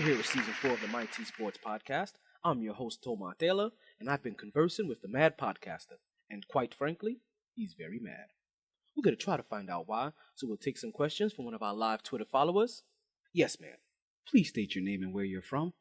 here with season 4 of the MyT Sports Podcast. I'm your host, Tomar Taylor, and I've been conversing with the mad podcaster. And quite frankly, he's very mad. We're going to try to find out why, so we'll take some questions from one of our live Twitter followers. Yes, ma'am. Please state your name and where you're from.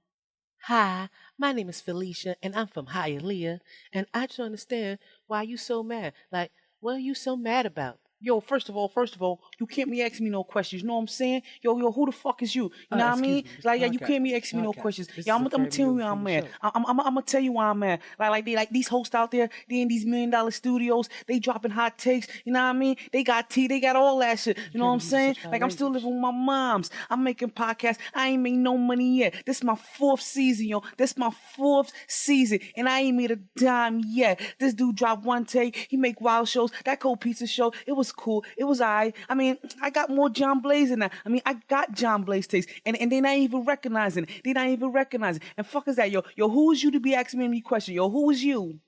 Hi, my name is Felicia, and I'm from Hialeah, and I just don't understand why you so mad. Like, what are you so mad about? Yo, first of all, you can't be asking me no questions. You know what I'm saying? Yo, who the fuck is you? You know what I mean? Like, yeah, you can't be asking me no questions. Yeah, I'm gonna tell you why I'm mad. I'm gonna tell you why I'm mad. Like these hosts out there, they in these $1 million studios, they dropping hot takes. You know what I mean? They got tea, they got all that shit. You know what I'm saying? Like, I'm still living with my moms. I'm making podcasts. I ain't made no money yet. This is my 4th season, yo. This my 4th season, and I ain't made a dime yet. This dude dropped one take. He make wild shows. That Cold Pizza show, it was cool. It was I mean, I got more John Blaze than that. I mean, I got John Blaze takes, and they not even recognizing it. They not even recognizing it. And fuck is that, yo? Yo, who is you to be asking me any question? Yo, who is you?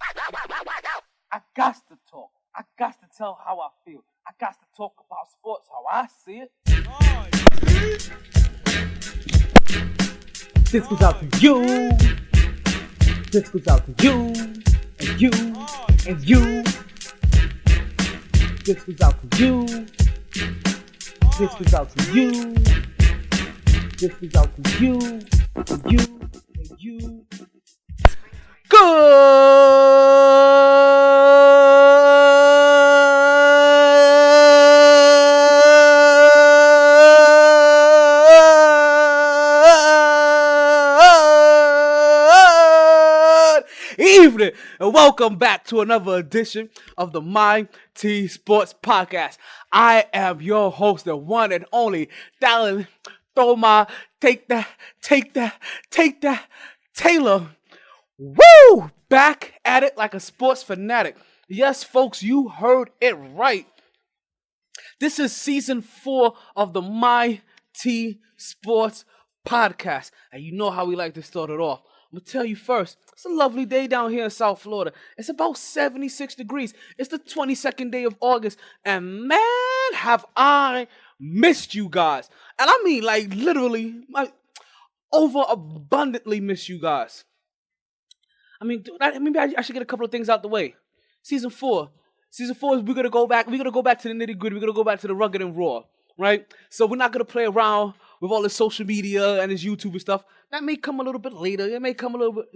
I got to talk. I got to tell how I feel. I got to talk about sports how I see it. This goes out to you. This goes out to you. And you. And you. This goes out to you. This goes out to you. This goes out to you. And you. And you. Evening, and welcome back to another edition of the MyT Sports Podcast. I am your host, the one and only Dallin Thoma. Take that, Taylor. Woo! Back at it like a sports fanatic. Yes, folks, you heard it right. This is season 4 of the MyT Sports Podcast, and you know how we like to start it off. I'm going to tell you first, it's a lovely day down here in South Florida. It's about 76 degrees. It's the 22nd day of August. And man, have I missed you guys. And I mean, like, literally, like, overabundantly miss you guys. I mean, maybe I should get a couple of things out the way. Season 4 is we're going to go back. We're going to go back to the nitty gritty. We're going to go back to the rugged and raw, right? So we're not going to play around with all this social media and this YouTube and stuff. That may come a little bit later. It may come a little bit,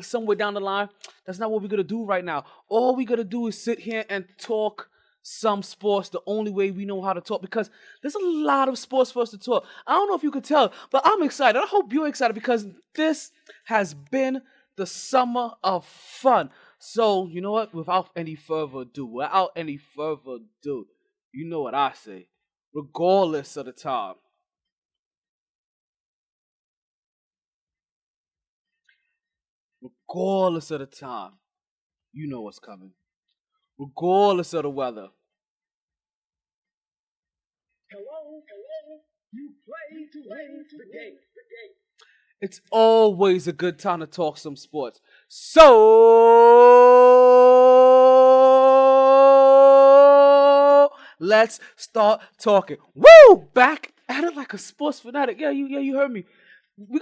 somewhere down the line. That's not what we're going to do right now. All we're going to do is sit here and talk some sports the only way we know how to talk, because there's a lot of sports for us to talk. I don't know if you could tell, but I'm excited. I hope you're excited, because this has been the summer of fun. So, you know what? Without any further ado, you know what I say. Regardless of the time. Regardless of the time, you know what's coming. Regardless of the weather. Hello, you play today. It's always a good time to talk some sports. So let's start talking. Woo! Back at it like a sports fanatic. Yeah, you heard me. We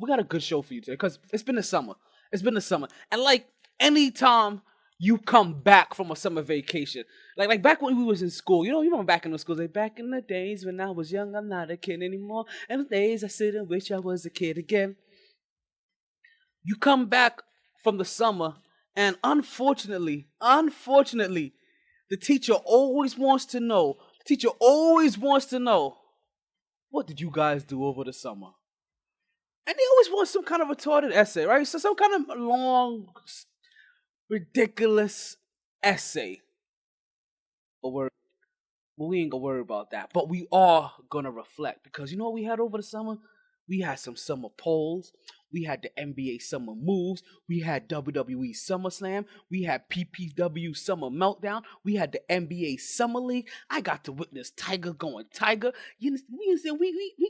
got a good show for you today, because it's been the summer. And like anytime you come back from a summer vacation, like back when we was in school, you remember back in the schools, like back in the days when I was young, I'm not a kid anymore. And the days I sit and wish I was a kid again. You come back from the summer, and unfortunately, the teacher always wants to know, what did you guys do over the summer? And they always want some kind of retarded essay, right? So some kind of long, ridiculous essay. But we ain't gonna worry about that. But we are gonna reflect, because you know what we had over the summer? We had some summer polls. We had the NBA Summer Moves. We had WWE SummerSlam. We had PPW Summer Meltdown. We had the NBA Summer League. I got to witness Tiger going Tiger. We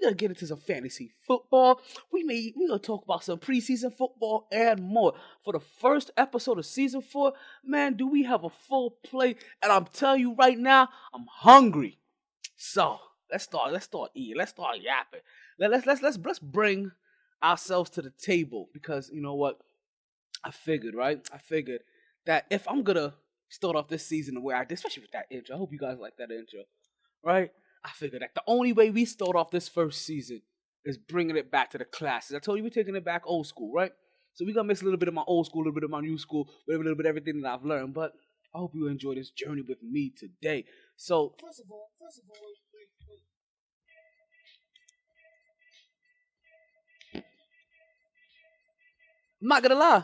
gonna get into some fantasy football. We gonna talk about some preseason football and more. For the first episode of season 4, man, do we have a full plate? And I'm telling you right now, I'm hungry. So let's start eating. Let's start yapping. Let's bring ourselves to the table, because you know what? I figured, right? I figured that if I'm gonna start off this season the way I did, especially with that intro, I hope you guys like that intro, right? I figured that the only way we start off this first season is bringing it back to the classes. I told you we're taking it back old school, right? So we're gonna mix a little bit of my old school, a little bit of my new school, a little bit of everything that I've learned. But I hope you enjoy this journey with me today. So first of all, I'm not gonna lie,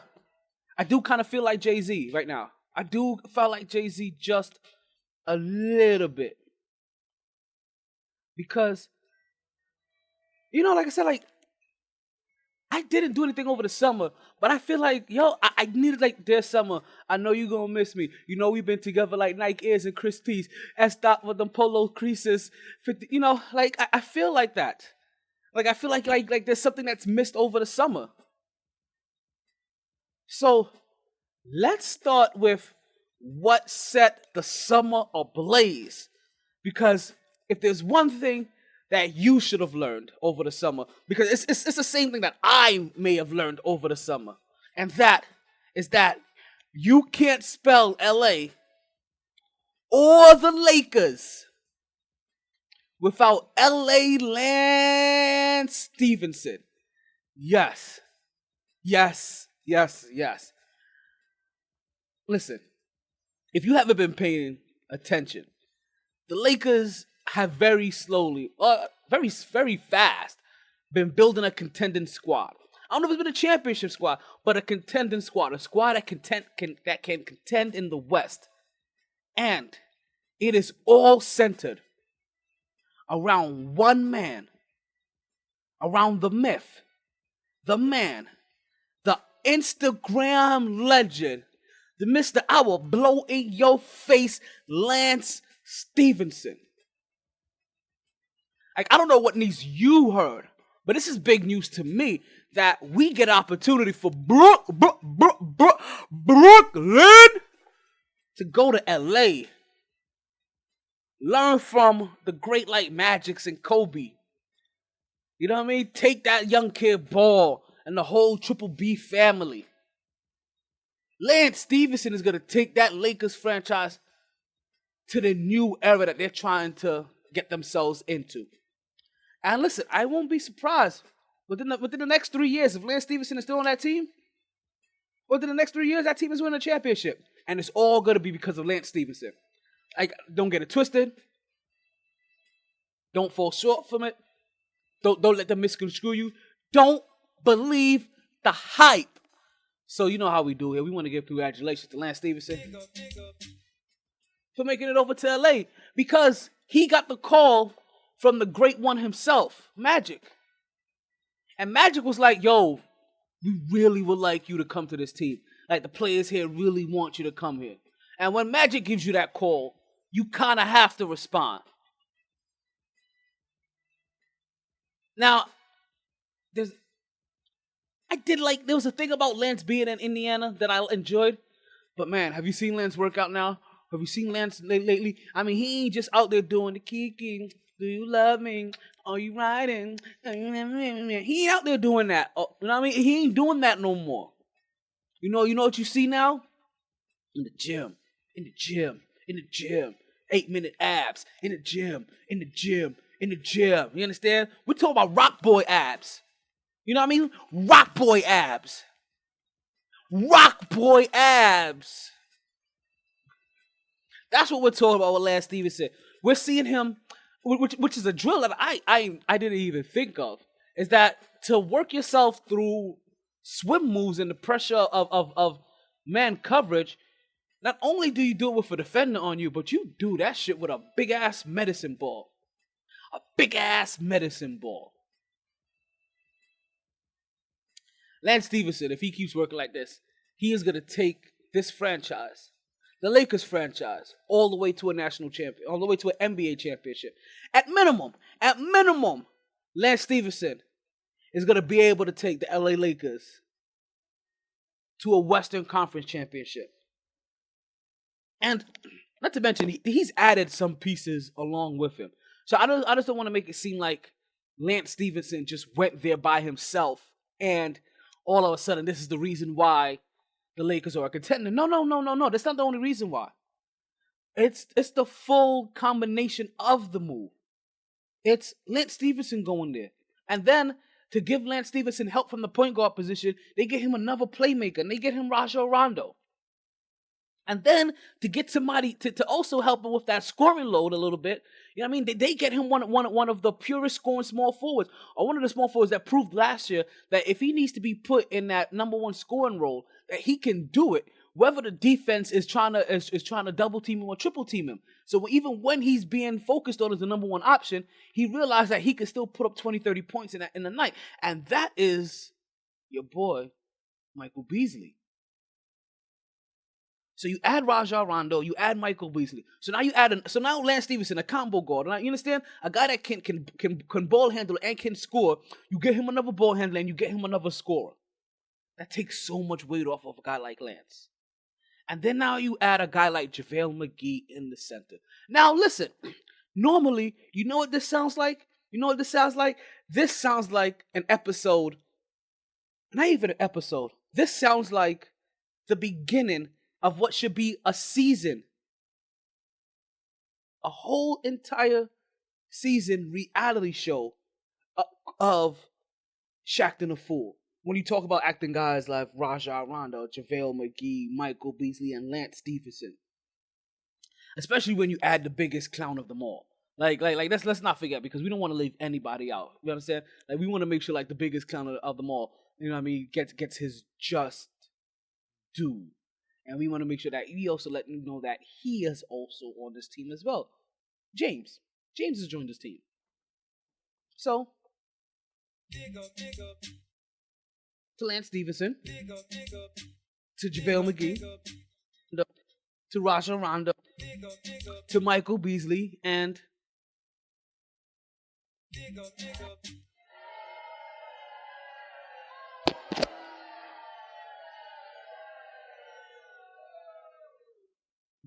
I do kind of feel like Jay-Z right now. I do feel like Jay-Z just a little bit. Because, you know, like I said, like, I didn't do anything over the summer, but I feel like, yo, I needed, like, this summer. I know you're gonna miss me. You know, we've been together like Nike Airs and Chris T's. And stop with them polo creases. 50, you know, like, I feel like that. Like, I feel like there's something that's missed over the summer. So, let's start with what set the summer ablaze. Because if there's one thing that you should have learned over the summer, because it's the same thing that I may have learned over the summer, and that is that you can't spell LA or the Lakers without LA Lance Stevenson. Yes. Listen, if you haven't been paying attention, the Lakers have very slowly, very fast, been building a contending squad. I don't know if it's been a championship squad, but a contending squad, a squad that can contend in the West. And it is all centered around one man, around the myth, the man, the Instagram legend, the Mr. I will blow in your face, Lance Stevenson. Like, I don't know what news you heard, but this is big news to me that we get an opportunity for Brooklyn to go to LA. Learn from the great like Magics and Kobe. You know what I mean? Take that young kid Ball and the whole Triple B family. Lance Stevenson is going to take that Lakers franchise to the new era that they're trying to get themselves into. And listen, I won't be surprised within the next 3 years, if Lance Stevenson is still on that team, within the next 3 years, that team is winning a championship. And it's all going to be because of Lance Stevenson. Like, don't get it twisted. Don't fall short from it. Don't let them misconstrue you. Don't believe the hype. So you know how we do here. We want to give congratulations to Lance Stevenson for making it over to LA, because he got the call from the great one himself, Magic. And Magic was like, yo, we really would like you to come to this team. Like, the players here really want you to come here. And when Magic gives you that call, you kind of have to respond. Now, there was a thing about Lance being in Indiana that I enjoyed. But man, have you seen Lance work out now? Have you seen Lance lately? I mean, he ain't just out there doing the kiki. Do you love me? Are you riding? He ain't out there doing that. You know what I mean? He ain't doing that no more. You know what you see now? In the gym. 8-minute abs. In the gym. You understand? We're talking about rock boy abs. You know what I mean? Rock boy abs. That's what we're talking about with Lance Stevenson. We're seeing him, which is a drill that I didn't even think of, is that to work yourself through swim moves and the pressure of man coverage, not only do you do it with a defender on you, but you do that shit with a big-ass medicine ball. Lance Stevenson, if he keeps working like this, he is going to take this franchise, the Lakers franchise, all the way to a national champion, all the way to an NBA championship. At minimum, Lance Stevenson is going to be able to take the LA Lakers to a Western Conference championship. And not to mention, he's added some pieces along with him. So I just don't want to make it seem like Lance Stevenson just went there by himself, and all of a sudden, this is the reason why the Lakers are a contender. No. That's not the only reason why. It's the full combination of the move. It's Lance Stevenson going there. And then to give Lance Stevenson help from the point guard position, they get him another playmaker, and they get him Rajon Rondo. And then to get somebody to also help him with that scoring load a little bit, you know what I mean? They get him one of the purest scoring small forwards, or one of the small forwards that proved last year that if he needs to be put in that number one scoring role, that he can do it, whether the defense is trying to double team him or triple team him. So even when he's being focused on as the number one option, he realized that he could still put up 20, 30 points in the night. And that is your boy, Michael Beasley. So you add Rajon Rondo, you add Michael Beasley. So now Lance Stevenson, a combo guard. You understand? A guy that can ball handle and can score. You get him another ball handler and you get him another scorer. That takes so much weight off of a guy like Lance. And then now you add a guy like JaVale McGee in the center. Now listen, normally, you know what this sounds like? This sounds like an episode. Not even an episode. This sounds like the beginning of what should be a season. A whole entire season reality show of Shaqtin' a Fool. When you talk about acting guys like Rajon Rondo, JaVale McGee, Michael Beasley, and Lance Stephenson. Especially when you add the biggest clown of them all. Let's not forget, because we don't want to leave anybody out. You understand? Like, we want to make sure like the biggest clown of them all, you know what I mean, gets his just due. And we want to make sure that we also let him know that he is also on this team as well. James has joined this team. So, to Lance Stevenson, to JaVale McGee, to Rajon Rondo, to Michael Beasley, and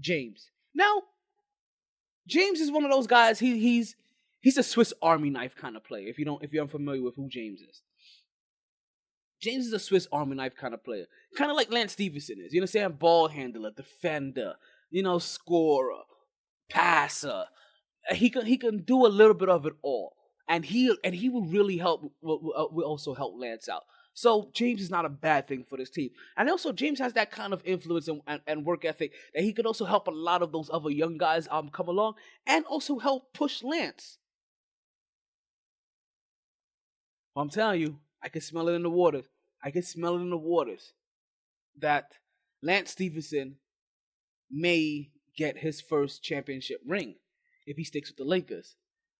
James. Now, James is one of those guys. He's a Swiss Army knife kind of player. If you're unfamiliar with who James is, James is a Swiss Army knife kind of player, kind of like Lance Stevenson is. You know what I'm saying? Ball handler, defender, scorer, passer. He can do a little bit of it all, and he will really help. Will also help Lance out. So James is not a bad thing for this team. And also James has that kind of influence and work ethic that he could also help a lot of those other young guys come along and also help push Lance. I'm telling you, I can smell it in the waters. That Lance Stevenson may get his first championship ring if he sticks with the Lakers.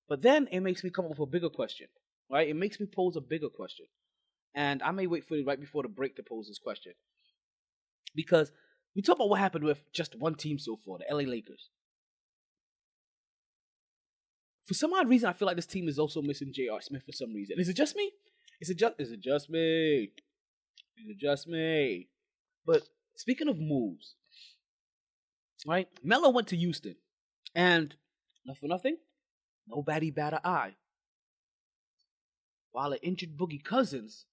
But then it makes me come up with a bigger question, right? It makes me pose a bigger question. And I may wait for you right before the break to pose this question. Because we talk about what happened with just one team so far, the LA Lakers. For some odd reason, I feel like this team is also missing J.R. Smith for some reason. Is it just me? Is it just me? But speaking of moves, right? Melo went to Houston. And not for nothing, nobody bat an eye. While an injured Boogie Cousins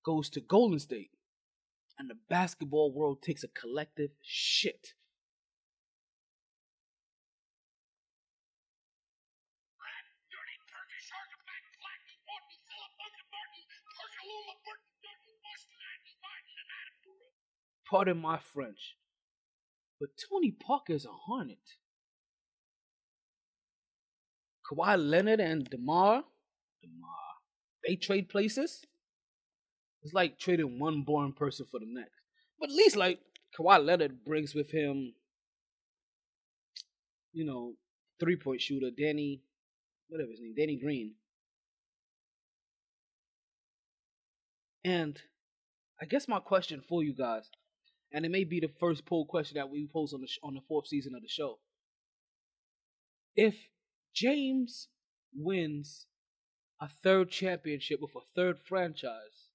goes to Golden State, and the basketball world takes a collective shit. Pardon my French, but Tony Parker's a hornet. Kawhi Leonard and DeMar, they trade places. It's like trading one boring person for the next. But at least, like, Kawhi Leonard brings with him, 3-point shooter, Danny Green. And I guess my question for you guys, and it may be the first poll question that we pose on the fourth season of the show. If James wins a third championship with a third franchise,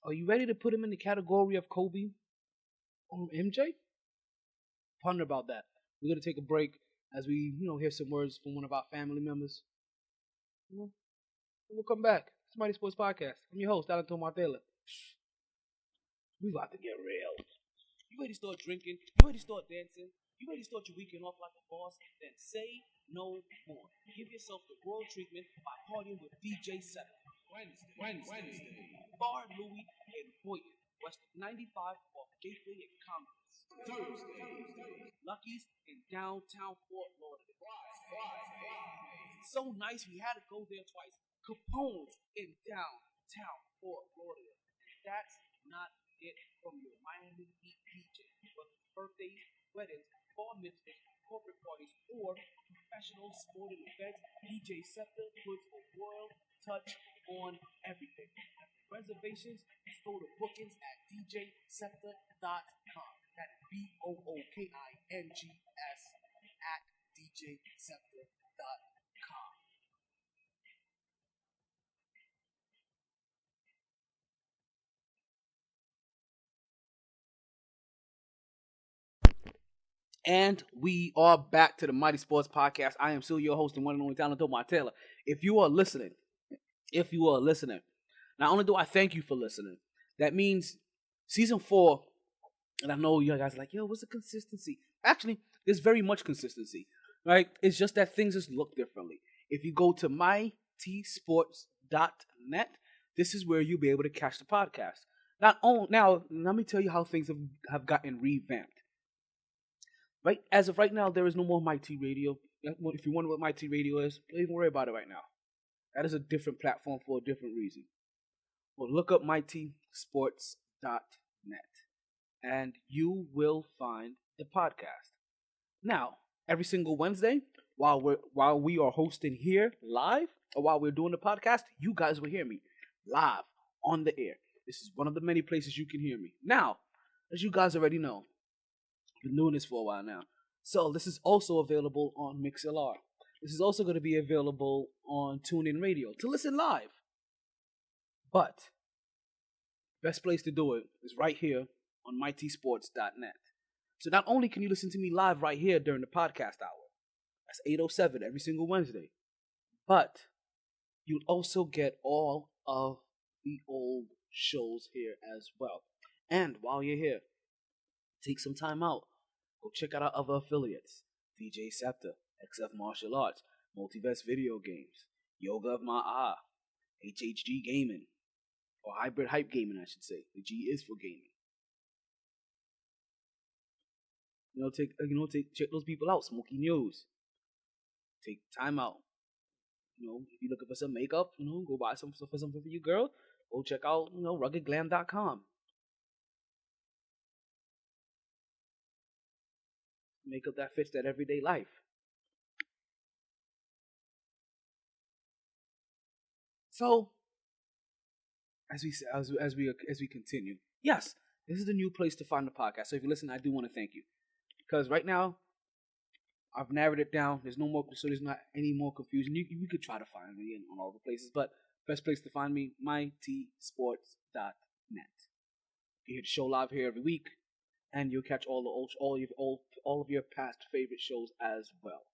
are you ready to put him in the category of Kobe or MJ? Ponder about that. We're going to take a break as we, hear some words from one of our family members. We'll come back. It's Mighty Sports Podcast. I'm your host, Alan Tomatela. We about to get real. You ready to start drinking? You ready to start dancing? You ready to start your weekend off like a boss? Then say no more. Give yourself the royal treatment by partying with DJ Seven. Wednesday. Bar Louie in Boynton, west of 95 off Gateway and Congress. Thursday. Lucky's in downtown Fort Lauderdale. So nice we had to go there twice. Capone's in downtown Fort Lauderdale. That's not it from your Miami Heat DJ. Whether it's birthdays, weddings, bar mitzvahs, corporate parties, or professional sporting events, DJ Scepter puts a royal touch on everything. For reservations, just go to bookings at djscepter.com. That's BOOKINGS at djscepter.com. And we are back to the Mighty Sports Podcast. I am still your host and one and only Talent Omar Taylor. If you are listening, not only do I thank you for listening, that means season 4, and I know you guys are like, yo, what's the consistency? Actually, there's very much consistency, right? It's just that things just look differently. If you go to mytsports.net, this is where you'll be able to catch the podcast. Now, let me tell you how things have gotten revamped. Right, as of right now, there is no more MyT Radio. If you wonder what MyT Radio is, don't even worry about it right now. That is a different platform for a different reason. Well, look up mytsports.net, and you will find the podcast. Now, every single Wednesday, while we are hosting here live, or while we're doing the podcast, you guys will hear me live on the air. This is one of the many places you can hear me. Now, as you guys already know, been doing this for a while now. So this is also available on MixLR. This is also going to be available on TuneIn Radio to listen live. But best place to do it is right here on mytsports.net. So not only can you listen to me live right here during the podcast hour, that's 8:07 every single Wednesday, but you'll also get all of the old shows here as well. And while you're here, take some time out. Go check out our other affiliates. DJ Scepter, XF Martial Arts, Multiverse Video Games, Yoga of My HHG Gaming, or Hybrid Hype Gaming, I should say. The G is for gaming. Check those people out. Smoky News. Take time out. If you're looking for some makeup, go buy some stuff for something for your girl. Go check out, ruggedglam.com. Makeup that fits that everyday life. So, as we continue, yes, this is the new place to find the podcast. So if you listen, I do want to thank you, because right now I've narrowed it down. There's not any more confusion. You could try to find me on all the places, but best place to find me, mytsports.net. You hear the show live here every week, and you'll catch all of your past favorite shows as well.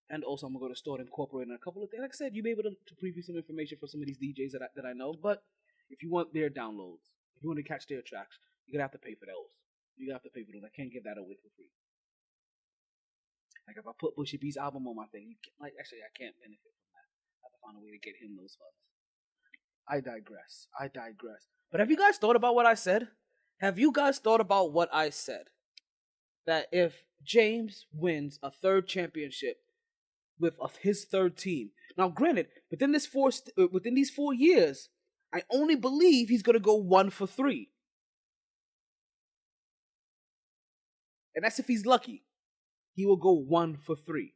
And also, I'm going to start incorporating a couple of things. Like I said, you'll be able to preview some information for some of these DJs that I know. But if you want their downloads, if you want to catch their tracks, you're going to have to pay for those. I can't give that away for free. Like if I put Bushy B's album on my thing, I can't benefit from that. I have to find a way to get him those funds. I digress. But have you guys thought about what I said? That if James wins a third championship with his third team, now granted, within these 4 years, I only believe he's gonna go 1 for 3, and that's if he's lucky. He will go 1 for 3.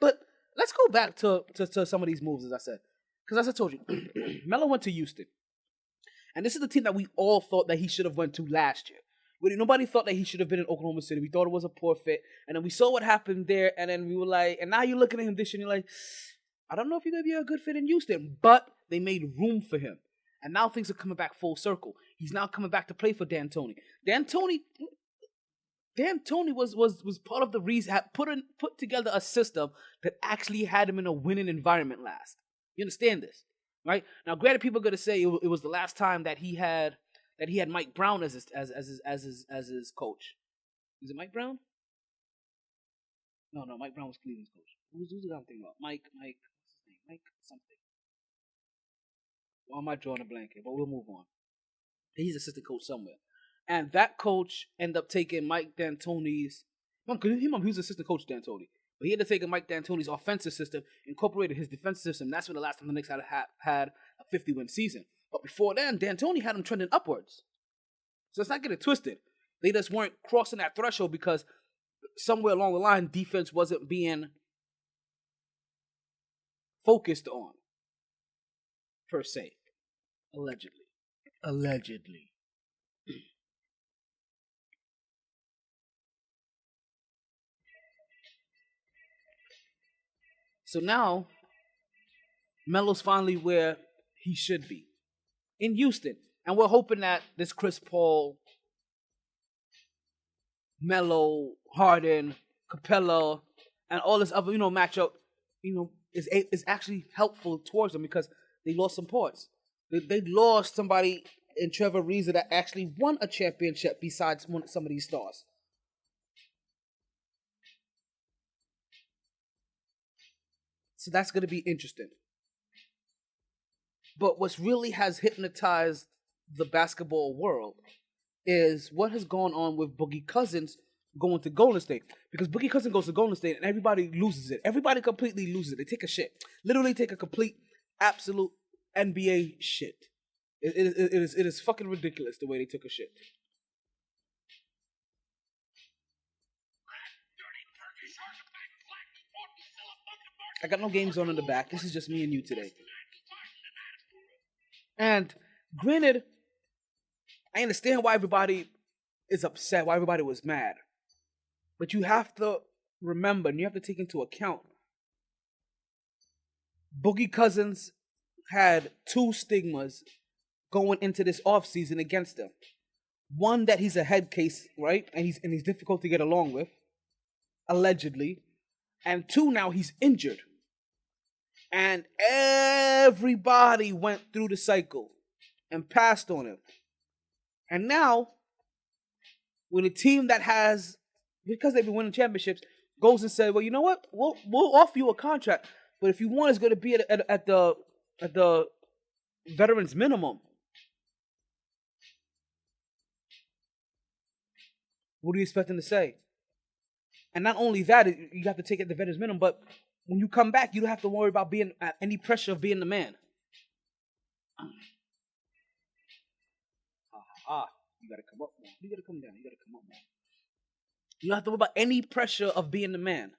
But let's go back to some of these moves, as I said, because as I told you, Melo went to Houston. And this is the team that we all thought that he should have went to last year. Nobody thought that he should have been in Oklahoma City. We thought it was a poor fit. And then we saw what happened there. And then we were like, and now you're looking at him this year and you're like, I don't know if you're going to be a good fit in Houston. But they made room for him. And now things are coming back full circle. He's now coming back to play for D'Antoni. D'Antoni, D'Antoni was part of the reason, had put together a system that actually had him in a winning environment last. You understand this, right? Now, granted, people are gonna say it was the last time that he had Mike Brown as his coach. Is it Mike Brown? No, Mike Brown was Cleveland's coach. Who's the guy I'm thinking about? Mike, what's his name? Mike something. Why am I drawing a blank here? But we'll move on. He's assistant coach somewhere. And that coach ended up taking Mike D'Antoni's. He was assistant coach D'Antoni. But he ended up taking Mike D'Antoni's offensive system, incorporated his defensive system. That's when the last time the Knicks had a 50-win season. But before then, D'Antoni had them trending upwards. So let's not get it twisted. They just weren't crossing that threshold because somewhere along the line, defense wasn't being focused on, per se. Allegedly. So now, Melo's finally where he should be, in Houston. And we're hoping that this Chris Paul, Melo, Harden, Capella, and all this other, matchup, is actually helpful towards them because they lost some parts. They lost somebody in Trevor Ariza that actually won a championship besides some of these stars. So that's going to be interesting. But what's really has hypnotized the basketball world is what has gone on with Boogie Cousins going to Golden State. Because Boogie Cousins goes to Golden State and everybody loses it. Everybody completely loses it. They take a shit. Literally take a complete, absolute NBA shit. It is fucking ridiculous the way they took a shit. I got no games on in the back. This is just me and you today. And granted, I understand why everybody is upset, why everybody was mad. But you have to remember, and you have to take into account, Boogie Cousins had two stigmas going into this offseason against him. One, that he's a head case, right? And he's difficult to get along with, allegedly. And two, now he's injured. And everybody went through the cycle and passed on him. And now, when a team that has, because they've been winning championships, goes and says, well, you know what? We'll offer you a contract. But if you want, it's going to be at the veterans minimum. What are you expecting to say? And not only that, you have to take it the veterans minimum, but when you come back, you don't have to worry about being any pressure of being the man. You got to come up more. You got to come down. You got to come up more. You don't have to worry about any pressure of being the man.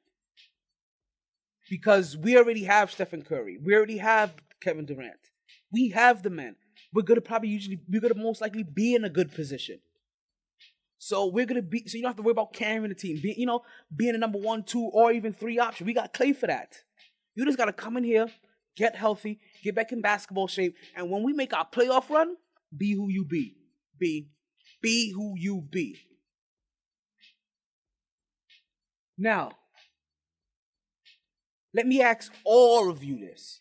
Because we already have Stephen Curry. We already have Kevin Durant. We have the men. We're going to most likely be in a good position. So you don't have to worry about carrying the team, being a number 1, 2, or even 3 option. We got Clay for that. You just got to come in here, get healthy, get back in basketball shape, and when we make our playoff run, be who you be. Be who you be. Now, let me ask all of you this.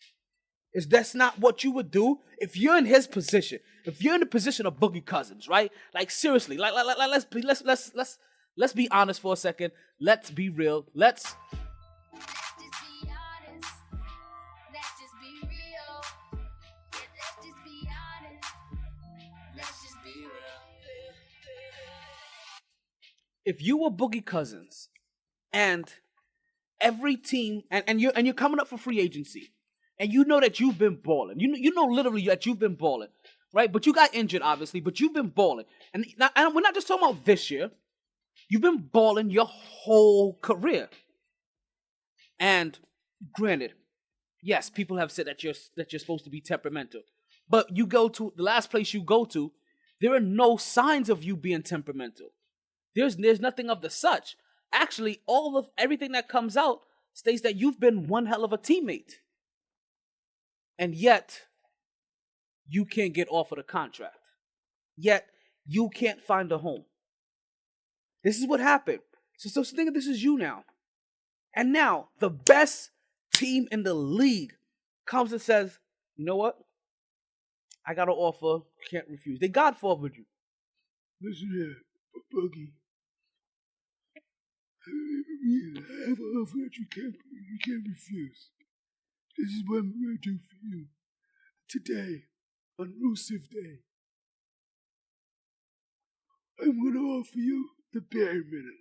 Is that's not what you would do if you're in his position? If you're in the position of Boogie Cousins, right? Like seriously, let's be honest for a second. Let's be real. Let's just be honest. Let's just be real. Let's just be honest. Let's just be real. If you were Boogie Cousins and every team and you're coming up for free agency. And you know that you've been balling. You know literally that you've been balling, right? But you got injured, obviously, but you've been balling. And we're not just talking about this year. You've been balling your whole career. And granted, yes, people have said that you're supposed to be temperamental. But you go to the last place you go to, there are no signs of you being temperamental. There's nothing of the such. Actually, everything that comes out states that you've been one hell of a teammate. And yet, you can't get offered a contract. Yet, you can't find a home. This is what happened. So think of this as you now. And now, the best team in the league comes and says, you know what? I got an offer, can't refuse. They godfathered you. Listen here, Boogie. I have an offer that you can't refuse. This is what I'm going to do for you. Today, on Rusev Day, I'm going to offer you the bare minimum.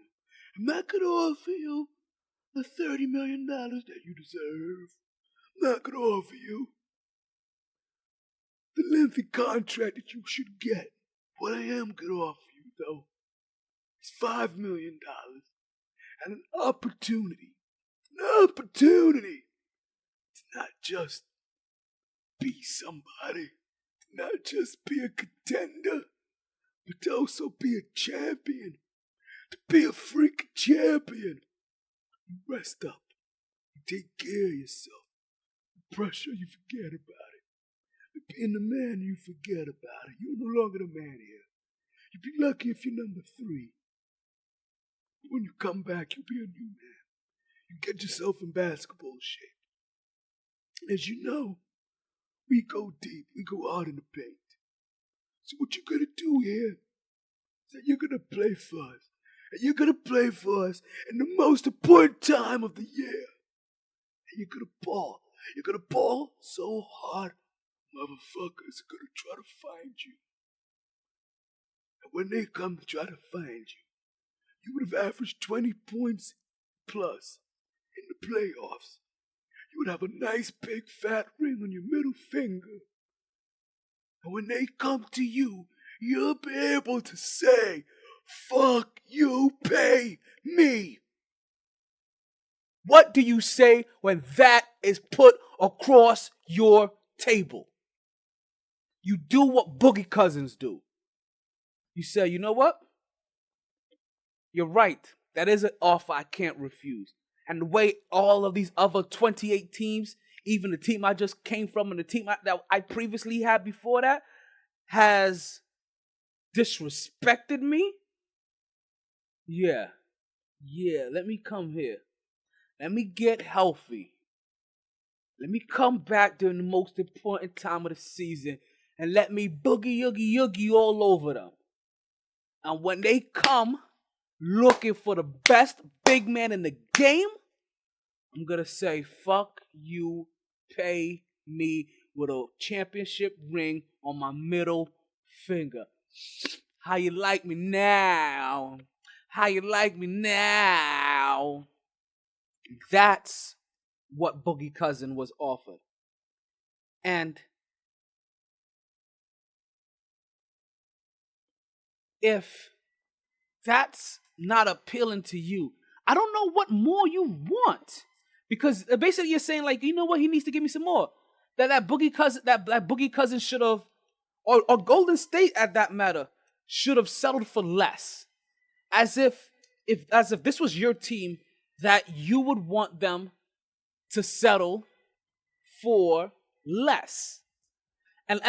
I'm not going to offer you the $30 million that you deserve. I'm not going to offer you the lengthy contract that you should get. What I am going to offer you, though, is $5 million and an opportunity. An opportunity to not just be somebody, to not just be a contender, but to also be a champion. To be a freaking champion. You rest up. You take care of yourself. The pressure, you forget about it. Being the man, you forget about it. You're no longer the man here. You'd be lucky if you're number 3. When you come back, you'll be a new man. You get yourself in basketball shape. As you know, we go deep. We go hard in the paint. So what you're going to do here is that you're going to play for us. And you're going to play for us in the most important time of the year. And you're going to ball. You're going to ball so hard, motherfuckers are going to try to find you. And when they come to try to find you, you would have averaged 20 points plus in the playoffs. You would have a nice big fat ring on your middle finger. And when they come to you, you'll be able to say, fuck you, pay me. What do you say when that is put across your table? You do what Boogie Cousins do. You say, you know what? You're right. That is an offer I can't refuse. And the way all of these other 28 teams, even the team I just came from and the team that I previously had before that, has disrespected me. Yeah, let me come here. Let me get healthy. Let me come back during the most important time of the season and let me boogie yoogie all over them. And when they come looking for the best big man in the game, I'm going to say, fuck you, pay me with a championship ring on my middle finger. How you like me now? How you like me now? That's what Boogie Cousin was offered. And if that's not appealing to you, I don't know what more you want. Because basically you're saying, like, you know what, he needs to give me some more. That Boogie Cousin should have, or Golden State at that matter, should have settled for less. As if this was your team, that you would want them to settle for less. And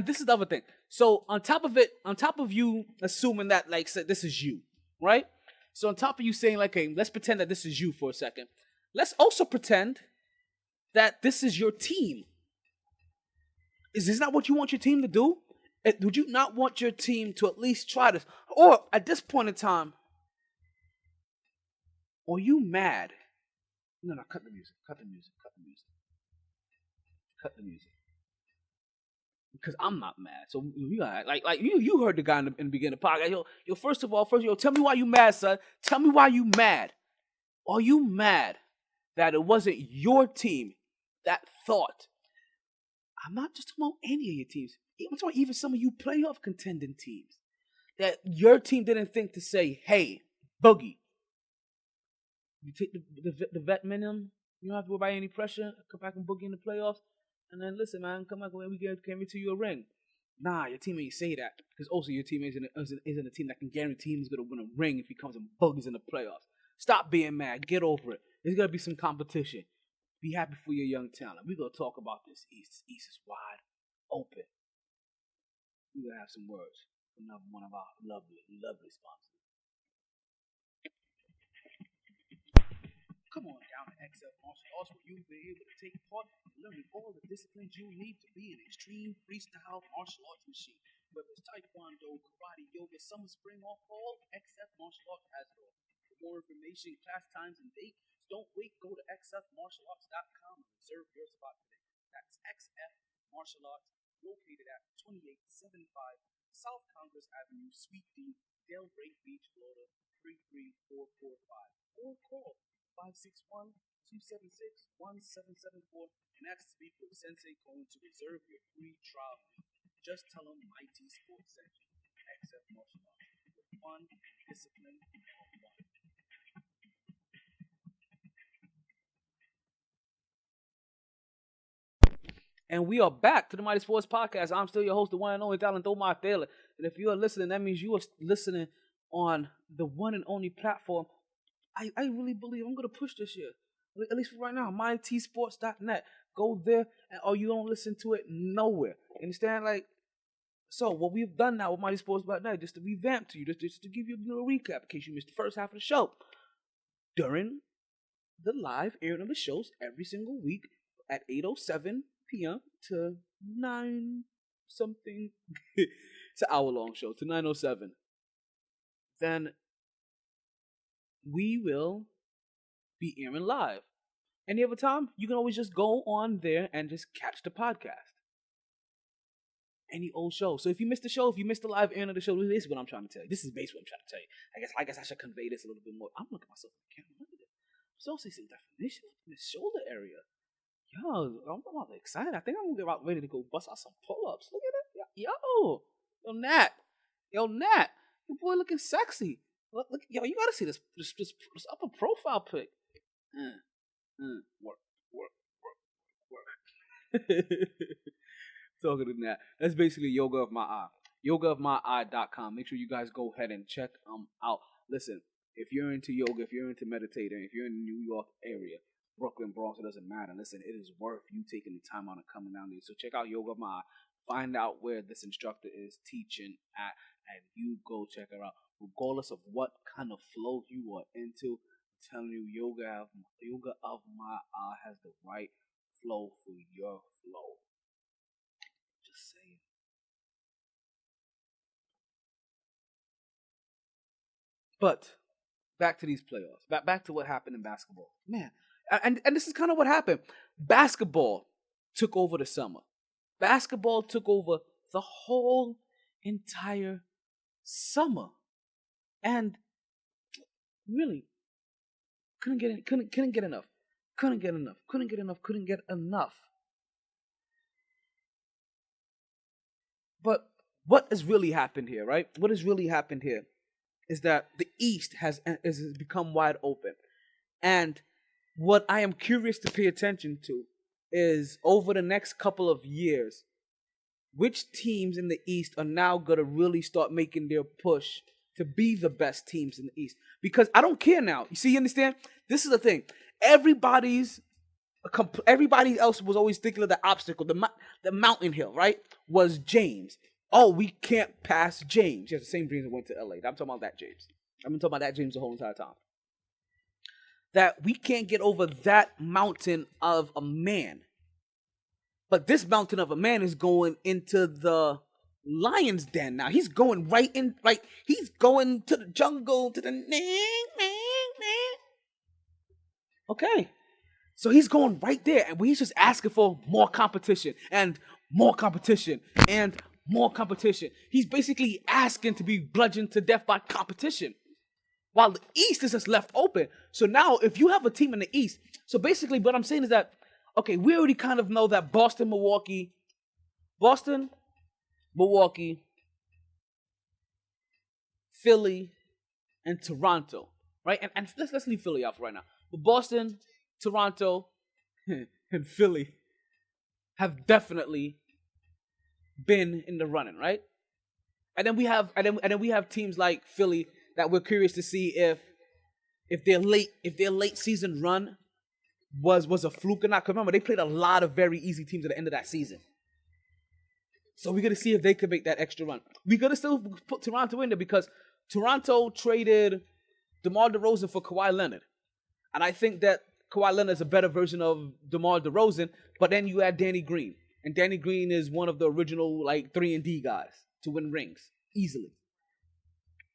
this is the other thing. So on top of you assuming that, like, so this is you, right? So on top of you saying, like, hey, let's pretend that this is you for a second. Let's also pretend that this is your team. Is this not what you want your team to do? Would you not want your team to at least try this? Or at this point in time, are you mad? No, cut the music. Because I'm not mad. So you got like you heard the guy in the beginning of the podcast. Yo, first of all, tell me why you mad, son. Tell me why you mad. Are you mad that it wasn't your team that thought? I'm not just talking about any of your teams. I'm talking about even some of you playoff contending teams. That your team didn't think to say, hey, Boogie, you take the vet minimum. You don't have to worry about any pressure. Come back and Boogie in the playoffs. And then listen, man, come back and we can guarantee you a ring. Nah, your team ain't say that. Because also your team isn't a team that can guarantee he's going to win a ring if he comes and Boogie's in the playoffs. Stop being mad. Get over it. There's going to be some competition. Be happy for your young talent. We're going to talk about this East. East is wide open. We're going to have some words from another one of our lovely, lovely sponsors. Come on down to XF Martial Arts where you'll be able to take part in learning all the disciplines you need to be an extreme freestyle martial arts machine. Whether it's taekwondo, karate, yoga, summer, spring, or fall, XF Martial Arts has it all. For more information, class times, and dates, don't wait. Go to xfmartialarts.com and reserve your spot today. That's XF Martial Arts, located at 2875 South Congress Avenue, Suite D, Delray Beach, Florida, 33445. Or call 561-276-1774 and ask to speak with Sensei Cohen to reserve your free trial week. Just tell him MyT Sports sent you. XF Martial Arts. With fun, discipline, and fun. And we are back to the MyT Sports Podcast. I'm still your host, the one and only Talent Omar Taylor. And if you are listening, that means you are listening on the one and only platform I really believe I'm going to push this year. At least for right now, mytsports.net. Go there, or you don't listen to it nowhere. Understand? So what we've done now with mytsports.net, just to revamp to you, just to give you a little recap in case you missed the first half of the show. During the live airing of the shows every single week at 8:07 p.m. to 9 something. It's an hour-long show, to 9:07. Then we will be airing live. Any other time, you can always just go on there and just catch the podcast. Any old show. So if you missed the show, if you missed the live airing of the show, this is what I'm trying to tell you. This is basically what I'm trying to tell you. I guess I should convey this a little bit more. I'm looking at myself in the camera. Look at this. I'm supposed to see some definition up in the shoulder area. Yo, I'm excited. I think I'm gonna get about ready to go bust out some pull-ups. Look at it. Yo, Nat. Your boy looking sexy. Look, yo, you gotta see this upper profile pic. Work. Talking to that. That's basically Yoga of My Eye. YogaofMyEye.com. Make sure you guys go ahead and check out. Listen, if you're into yoga, if you're into meditating, if you're in the New York area, Brooklyn, Bronx, it doesn't matter. Listen, it is worth you taking the time out and coming down there. So check out Yoga of My Eye. Find out where this instructor is teaching at, and you go check her out. Regardless of what kind of flow you are into, I'm telling you, Yoga of My Eye has the right flow for your flow. Just saying. But back to these playoffs. Back to what happened in basketball. Man, and this is kind of what happened. Basketball took over the summer. Basketball took over the whole entire summer. And really, couldn't get enough. But what has really happened here, right? What has really happened here is that the East has become wide open. And what I am curious to pay attention to is over the next couple of years, which teams in the East are now going to really start making their push to be the best teams in the East. Because I don't care now. You understand? This is the thing. Everybody else was always thinking of the obstacle, the mountain hill, right? Was James. Oh, we can't pass James. He has the same dreams that went to LA. I'm talking about that James. I've been talking about that James the whole entire time. That we can't get over that mountain of a man. But this mountain of a man is going into the lion's den now. He's going he's going to the jungle, to the Okay. So he's going right there, and he's just asking for more competition and more competition and more competition. He's basically asking to be bludgeoned to death by competition, while the East is just left open. So now, if you have a team in the East, so basically what I'm saying is that, okay, we already kind of know that Boston, Milwaukee, Philly, and Toronto, right? And let's leave Philly out for right now. But Boston, Toronto, and Philly have definitely been in the running, right? And then we have teams like Philly that we're curious to see if their late season run was a fluke or not. Because remember, they played a lot of very easy teams at the end of that season. So we're gonna see if they can make that extra run. We're gonna still put Toronto in there because Toronto traded DeMar DeRozan for Kawhi Leonard. And I think that Kawhi Leonard is a better version of DeMar DeRozan, but then you add Danny Green. And Danny Green is one of the original, like, 3-and-D guys to win rings easily.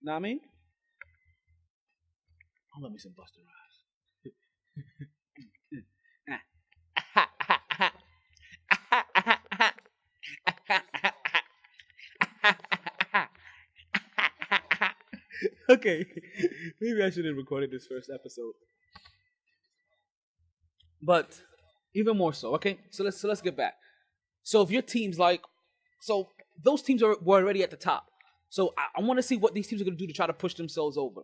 Know what I mean? I'll let me some Buster Okay, maybe I should have recorded this first episode. But even more so, okay? So let's get back. So if your team's like, so those teams were already at the top. So I want to see what these teams are going to do to try to push themselves over.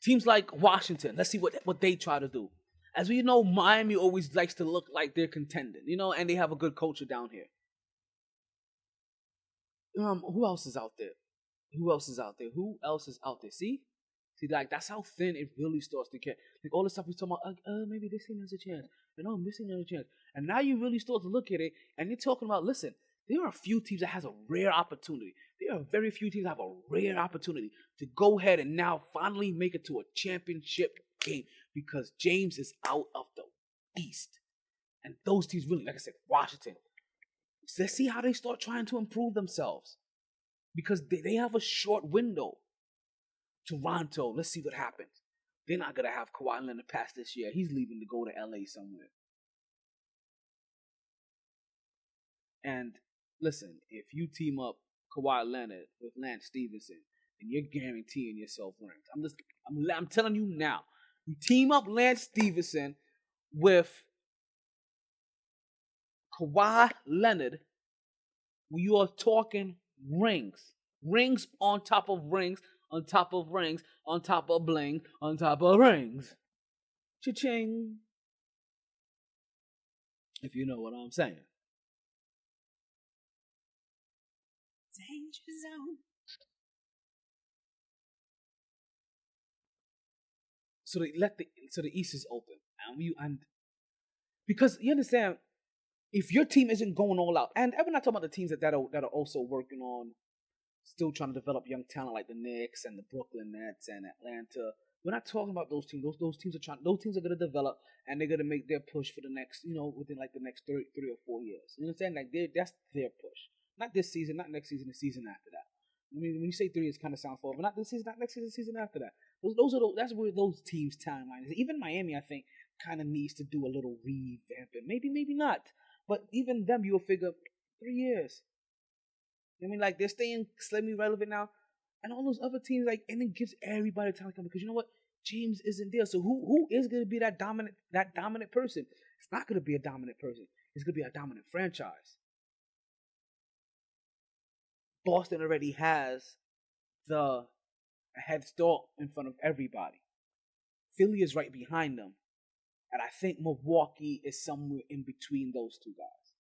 Teams like Washington, let's see what they try to do. As we know, Miami always likes to look like they're contending, and they have a good culture down here. Who else is out there? Who else is out there? See, like that's how thin it really starts to get. Like all the stuff we talking about, maybe this team has a chance, and I'm missing another chance. And now you really start to look at it, and you're talking about, listen, there are a few teams that has a rare opportunity. There are very few teams that have a rare opportunity to go ahead and now finally make it to a championship game because James is out of the East. And those teams really, like I said, Washington. So let's see how they start trying to improve themselves. Because they have a short window. Toronto, let's see what happens. They're not going to have Kawhi Leonard past this year. He's leaving to go to LA somewhere. And listen, if you team up Kawhi Leonard with Lance Stevenson, then you're guaranteeing yourself rings. I'm telling you now. You team up Lance Stevenson with Kawhi Leonard, you are talking rings. Rings on top of rings, on top of rings, on top of bling, on top of rings. Cha-ching. If you know what I'm saying. Danger zone. So the East is open, and because you understand, if your team isn't going all out, and we're not talking about the teams that are also working on, still trying to develop young talent like the Knicks and the Brooklyn Nets and Atlanta. We're not talking about those teams. Those teams are going to develop and they're going to make their push for the next, within like the next 3 or 4 years. You know what I'm saying? Like that's their push. Not this season, not next season, the season after that. I mean, when you say 3 years, kind of sounds far, but not this season, not next season, the season after that. That's where those teams' timeline is. Even Miami, I think, kind of needs to do a little revamping. Maybe not. But even them, you'll figure 3 years. I mean, like, they're staying slightly relevant now. And all those other teams, like, and it gives everybody time to come. Because you know what? James isn't there. So who is going to be that dominant person? It's not going to be a dominant person. It's going to be a dominant franchise. Boston already has the head start in front of everybody. Philly is right behind them. And I think Milwaukee is somewhere in between those two guys.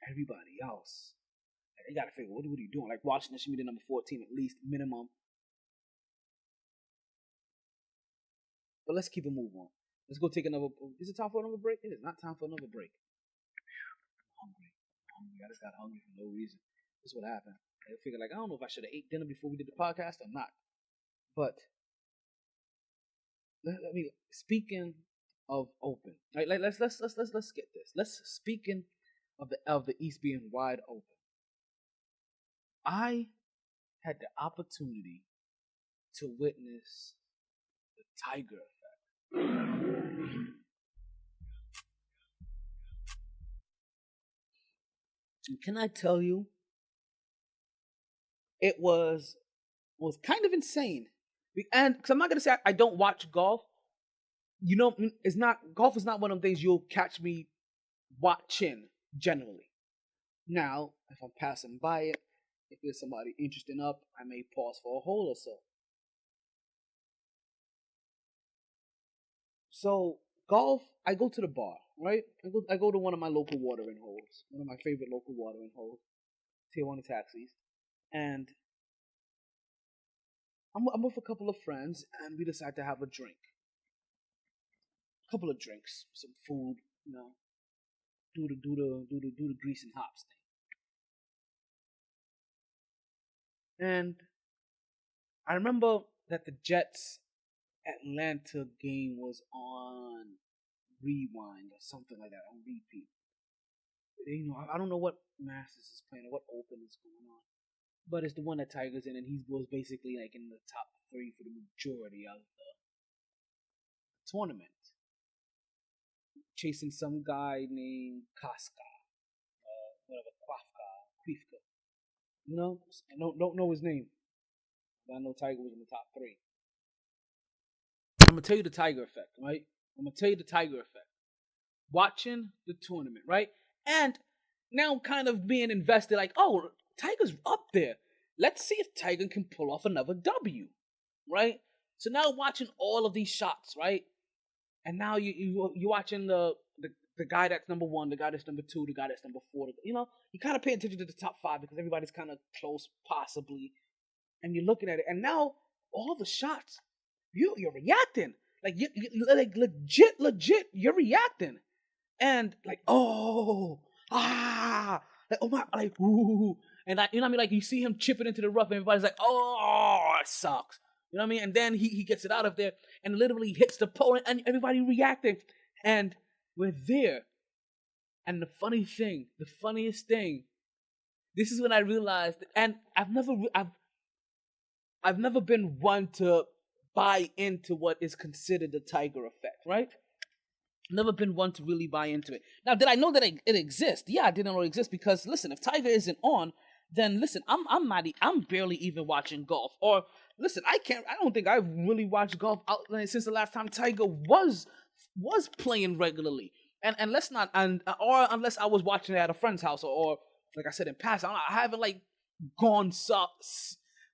Everybody else, they got to figure, what are you doing? Like, Washington should be the number 14 at least, minimum. But let's keep it moving on. Let's go take another. Is it time for another break? It is not time for another break. I'm hungry. I just got hungry for no reason. That's what happened. I figured, like, I don't know if I should have ate dinner before we did the podcast or not. But speaking of open, right? Like, let's get this. Speaking of the East being wide open. I had the opportunity to witness the Tiger effect. And can I tell you, it was kind of insane. And because I'm not gonna say I don't watch golf. Golf is not one of the things you'll catch me watching generally. Now, if I'm passing by it, if there's somebody interested up, I may pause for a hole or so. So golf, I go to the bar, right? I go to one of my local watering holes, one of my favorite local watering holes, Tijuana Taxis, and I'm with a couple of friends, and we decide to have a drink, a couple of drinks, some food, do the grease and hops thing. And I remember that the Jets Atlanta game was on Rewind or something like that, on repeat. I don't know what Masters is playing or what Open is going on, but it's the one that Tiger's in, and he was basically like in the top 3 for the majority of the tournament, chasing some guy named Kaska, whatever, Kvifka. I don't know his name, but I know Tiger was in the top 3. I'm gonna tell you the Tiger effect, right? Watching the tournament, right? And now kind of being invested, like, oh, Tiger's up there. Let's see if Tiger can pull off another W, right? So now watching all of these shots, right? And now you're watching the guy that's number 1, the guy that's number 2, the guy that's number 4. You kind of pay attention to the top 5 because everybody's kind of close, possibly. And you're looking at it, and now all the shots, you're reacting, like like legit, you're reacting, and like like oh my, like ooh, and like what I mean, like you see him chipping into the rough, and everybody's like, oh, it sucks, you know what I mean, and then he gets it out of there and literally hits the pole, and everybody reacting, and we're there, and the funniest thing, this is when I realized, and I've never been one to buy into what is considered the Tiger effect, right? Never been one to really buy into it. Now, did I know that it exists? Yeah, I didn't know it exists because, listen, if Tiger isn't on, then listen, I'm barely even watching golf. Or listen, I don't think I've really watched golf since the last time Tiger was playing regularly. And let's not, or unless I was watching it at a friend's house, or like I said in past, I haven't like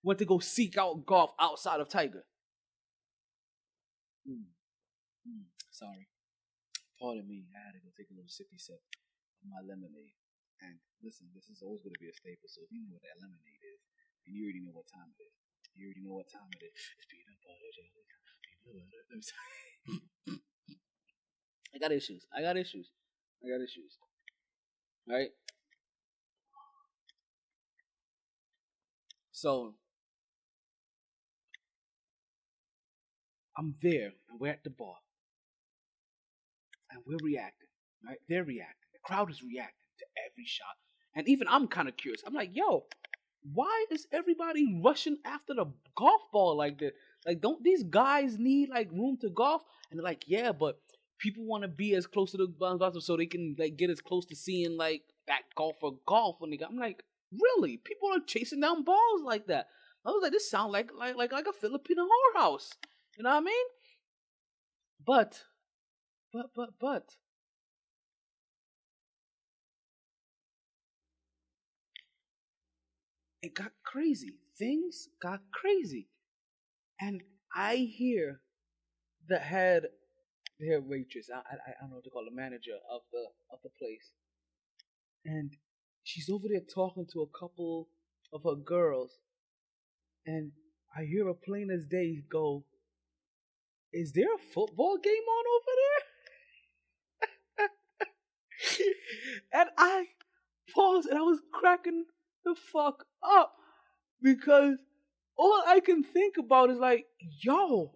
went to go seek out golf outside of Tiger. Sorry. Pardon me. I had to go take a little sippy sip of my lemonade. And listen, this is always going to be a staple. So if you know what that lemonade is, then you already know what time it is. It's peanut butter jelly. I got issues. Right? So I'm there, and we're at the bar, and we're reacting, right? They're reacting. The crowd is reacting to every shot, and even I'm kind of curious. I'm like, yo, why is everybody rushing after the golf ball like this? Like, don't these guys need like room to golf? And they're like, yeah, but people want to be as close to the golf so they can like get as close to seeing like that golfer golf when they got. I'm like, really? People are chasing down balls like that? I was like, this sounds like a Filipino whorehouse. You know what I mean? But it got crazy. Things got crazy. And I hear the head waitress, I don't know what to call, the manager of the place. And she's over there talking to a couple of her girls. And I hear her plain as day go, is there a football game on over there? And I paused and I was cracking the fuck up because all I can think about is like, yo,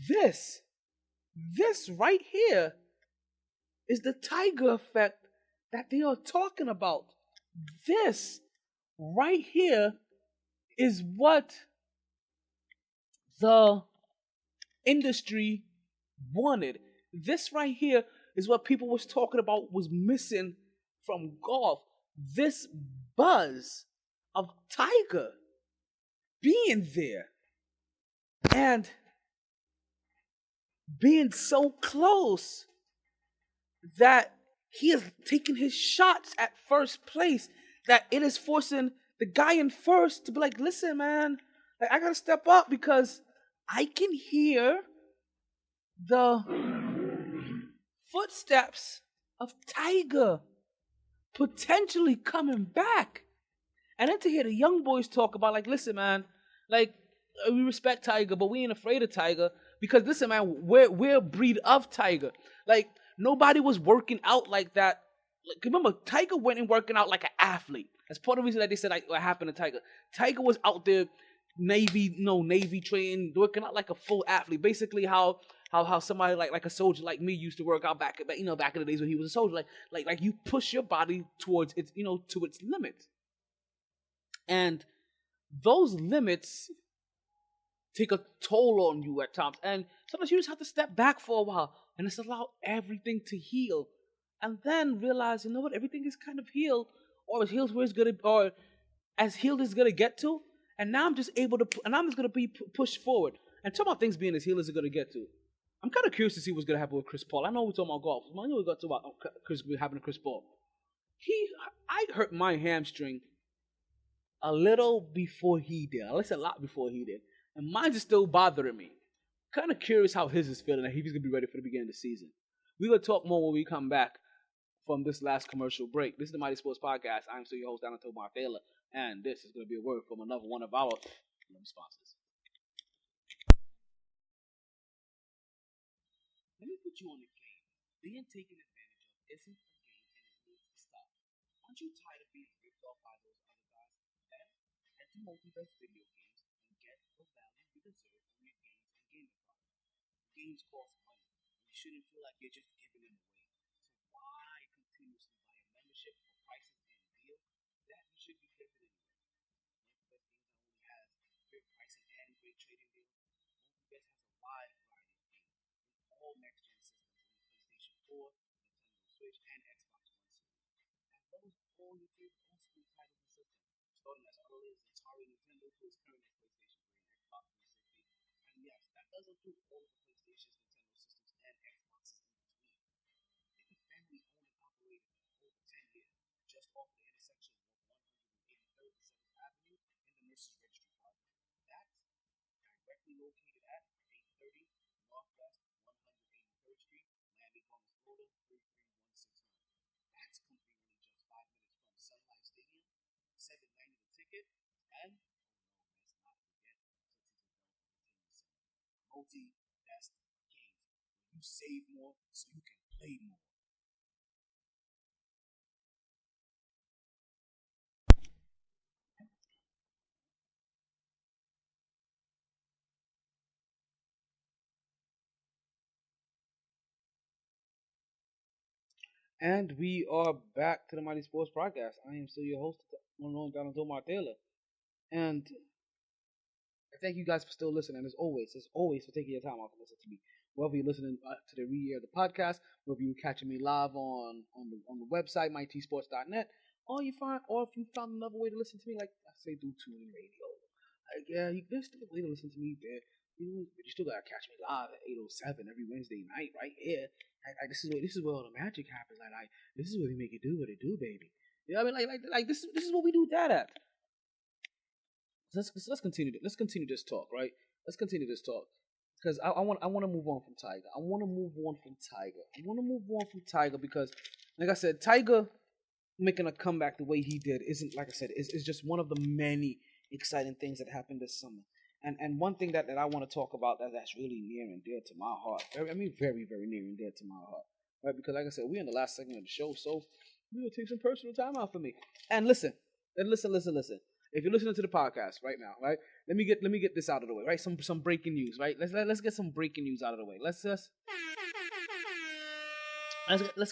this right here is the Tiger effect that they are talking about. This right here is what the industry wanted. This right here is what people was talking about was missing from golf. This buzz of Tiger being there and being so close that he is taking his shots at first place, that it is forcing the guy in first to be like, listen, man, like, I gotta step up because I can hear the footsteps of Tiger potentially coming back. And then to hear the young boys talk about, like, listen, man, like, we respect Tiger, but we ain't afraid of Tiger because, listen, man, we're a breed of Tiger. Like, nobody was working out like that. Like, remember, Tiger went and working out like an athlete. That's part of the reason that they said, like, what happened to Tiger. Tiger was out there Navy trained, working out like a full athlete. Basically, how somebody like a soldier like me used to work out back in the days when he was a soldier. Like you push your body towards its to its limits, and those limits take a toll on you at times. And sometimes you just have to step back for a while and just allow everything to heal, and then realize, everything is kind of healed, or as healed where it's gonna, or as healed as it's gonna get to. And now I'm just able to, and I'm just gonna be pushed forward. And talking about things being as healed as it's gonna get to, I'm kind of curious to see what's gonna happen with Chris Paul. I know we're talking about golf. I know we're going to talk about Chris happening to Chris Paul. I hurt my hamstring a little before he did. At least a lot before he did. And mine's is still bothering me. Kind of curious how his is feeling and if he's going to be ready for the beginning of the season. We're going to talk more when we come back from this last commercial break. This is the MyT Sports Podcast. I'm still your host, Tomar Taylor. And this is going to be a word from another one of our sponsors. Let me put you on the game. Being taken advantage of isn't a game and it needs to stop. Aren't you tired of being ripped off by those other guys? Then head to multi-best video games and get the value you deserve from your games and gaming products. Games cost money. You shouldn't feel like you're just giving them away. So why continuously buy a membership for prices and deals that you should be giving anyway? Multi-best Games not only has great pricing and great trading deals, Multi-best has a wide variety of games in all next-gen systems in the PlayStation 4, Nintendo Switch, and Xbox One series, as well as all your favorite old-school titles and systems, starting as early as Atari Nintendo to as current as PlayStation 3 and Xbox 360. And yes, that does include all of the PlayStations, Nintendo systems, and Xboxes in between. They've been family owned and operated for over 10 years, just off the intersection of 183rd and 7th Avenue in the Mercer's Registry Park. That's directly located at 830 Northwest 183rd Street, Miami Gardens, Florida 33169. That's conveniently just 5 minutes from Sun Life Stadium, $7.90 the ticket, and let's not forget Tootsie's Adult Entertainment Center. Multi-best games, where you save more so you can play more. And we are back to the MyT Sports Podcast. I am still your host, one and only Tomar Taylor. And I thank you guys for still listening. As always, for taking your time off to listen to me. Whether you're listening to the re-air of the podcast, whether you're catching me live on the website, mytsports.net, or if you found another way to listen to me, like I say, do TuneIn Radio. Like, yeah, there's still a way to listen to me there. But you still gotta catch me live at 8:07 every Wednesday night, right here. This is where all the magic happens. This is where we make it do what it do, baby. You know what I mean? Like this is what we do that at. Let's continue. Let's continue this talk, right? Let's continue this talk because I want to move on from Tiger. I want to move on from Tiger because, like I said, Tiger making a comeback the way he did isn't, like I said, is just one of the many exciting things that happened this summer. And one thing that I want to talk about that's really near and dear to my heart. Very, very near and dear to my heart. Right? Because like I said, we're in the last segment of the show, so we're gonna take some personal time out for me. And listen. If you're listening to the podcast right now, right? Let me get this out of the way, right? Some breaking news, right? Let's get some breaking news out of the way. Let's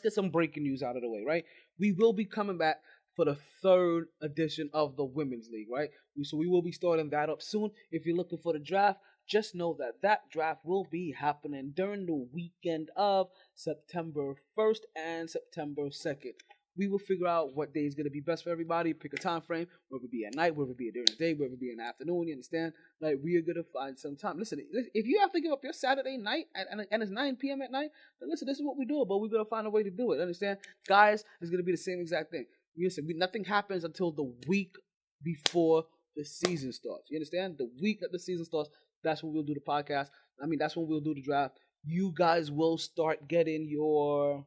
get some breaking news out of the way, right? We will be coming back for the third edition of the Women's League, right? So we will be starting that up soon. If you're looking for the draft, just know that draft will be happening during the weekend of September 1st and September 2nd. We will figure out what day is going to be best for everybody. Pick a time frame, whether it be at night, whether it be during the day, whether it be in the afternoon. You understand? Like, we are going to find some time. Listen, if you have to give up your Saturday night and it's 9 p.m. at night, then listen, this is what we do, but we're going to find a way to do it. Understand? Guys, it's going to be the same exact thing. Listen, nothing happens until the week before the season starts. You understand? The week that the season starts, that's when we'll do the podcast. That's when we'll do the draft. You guys will start getting your...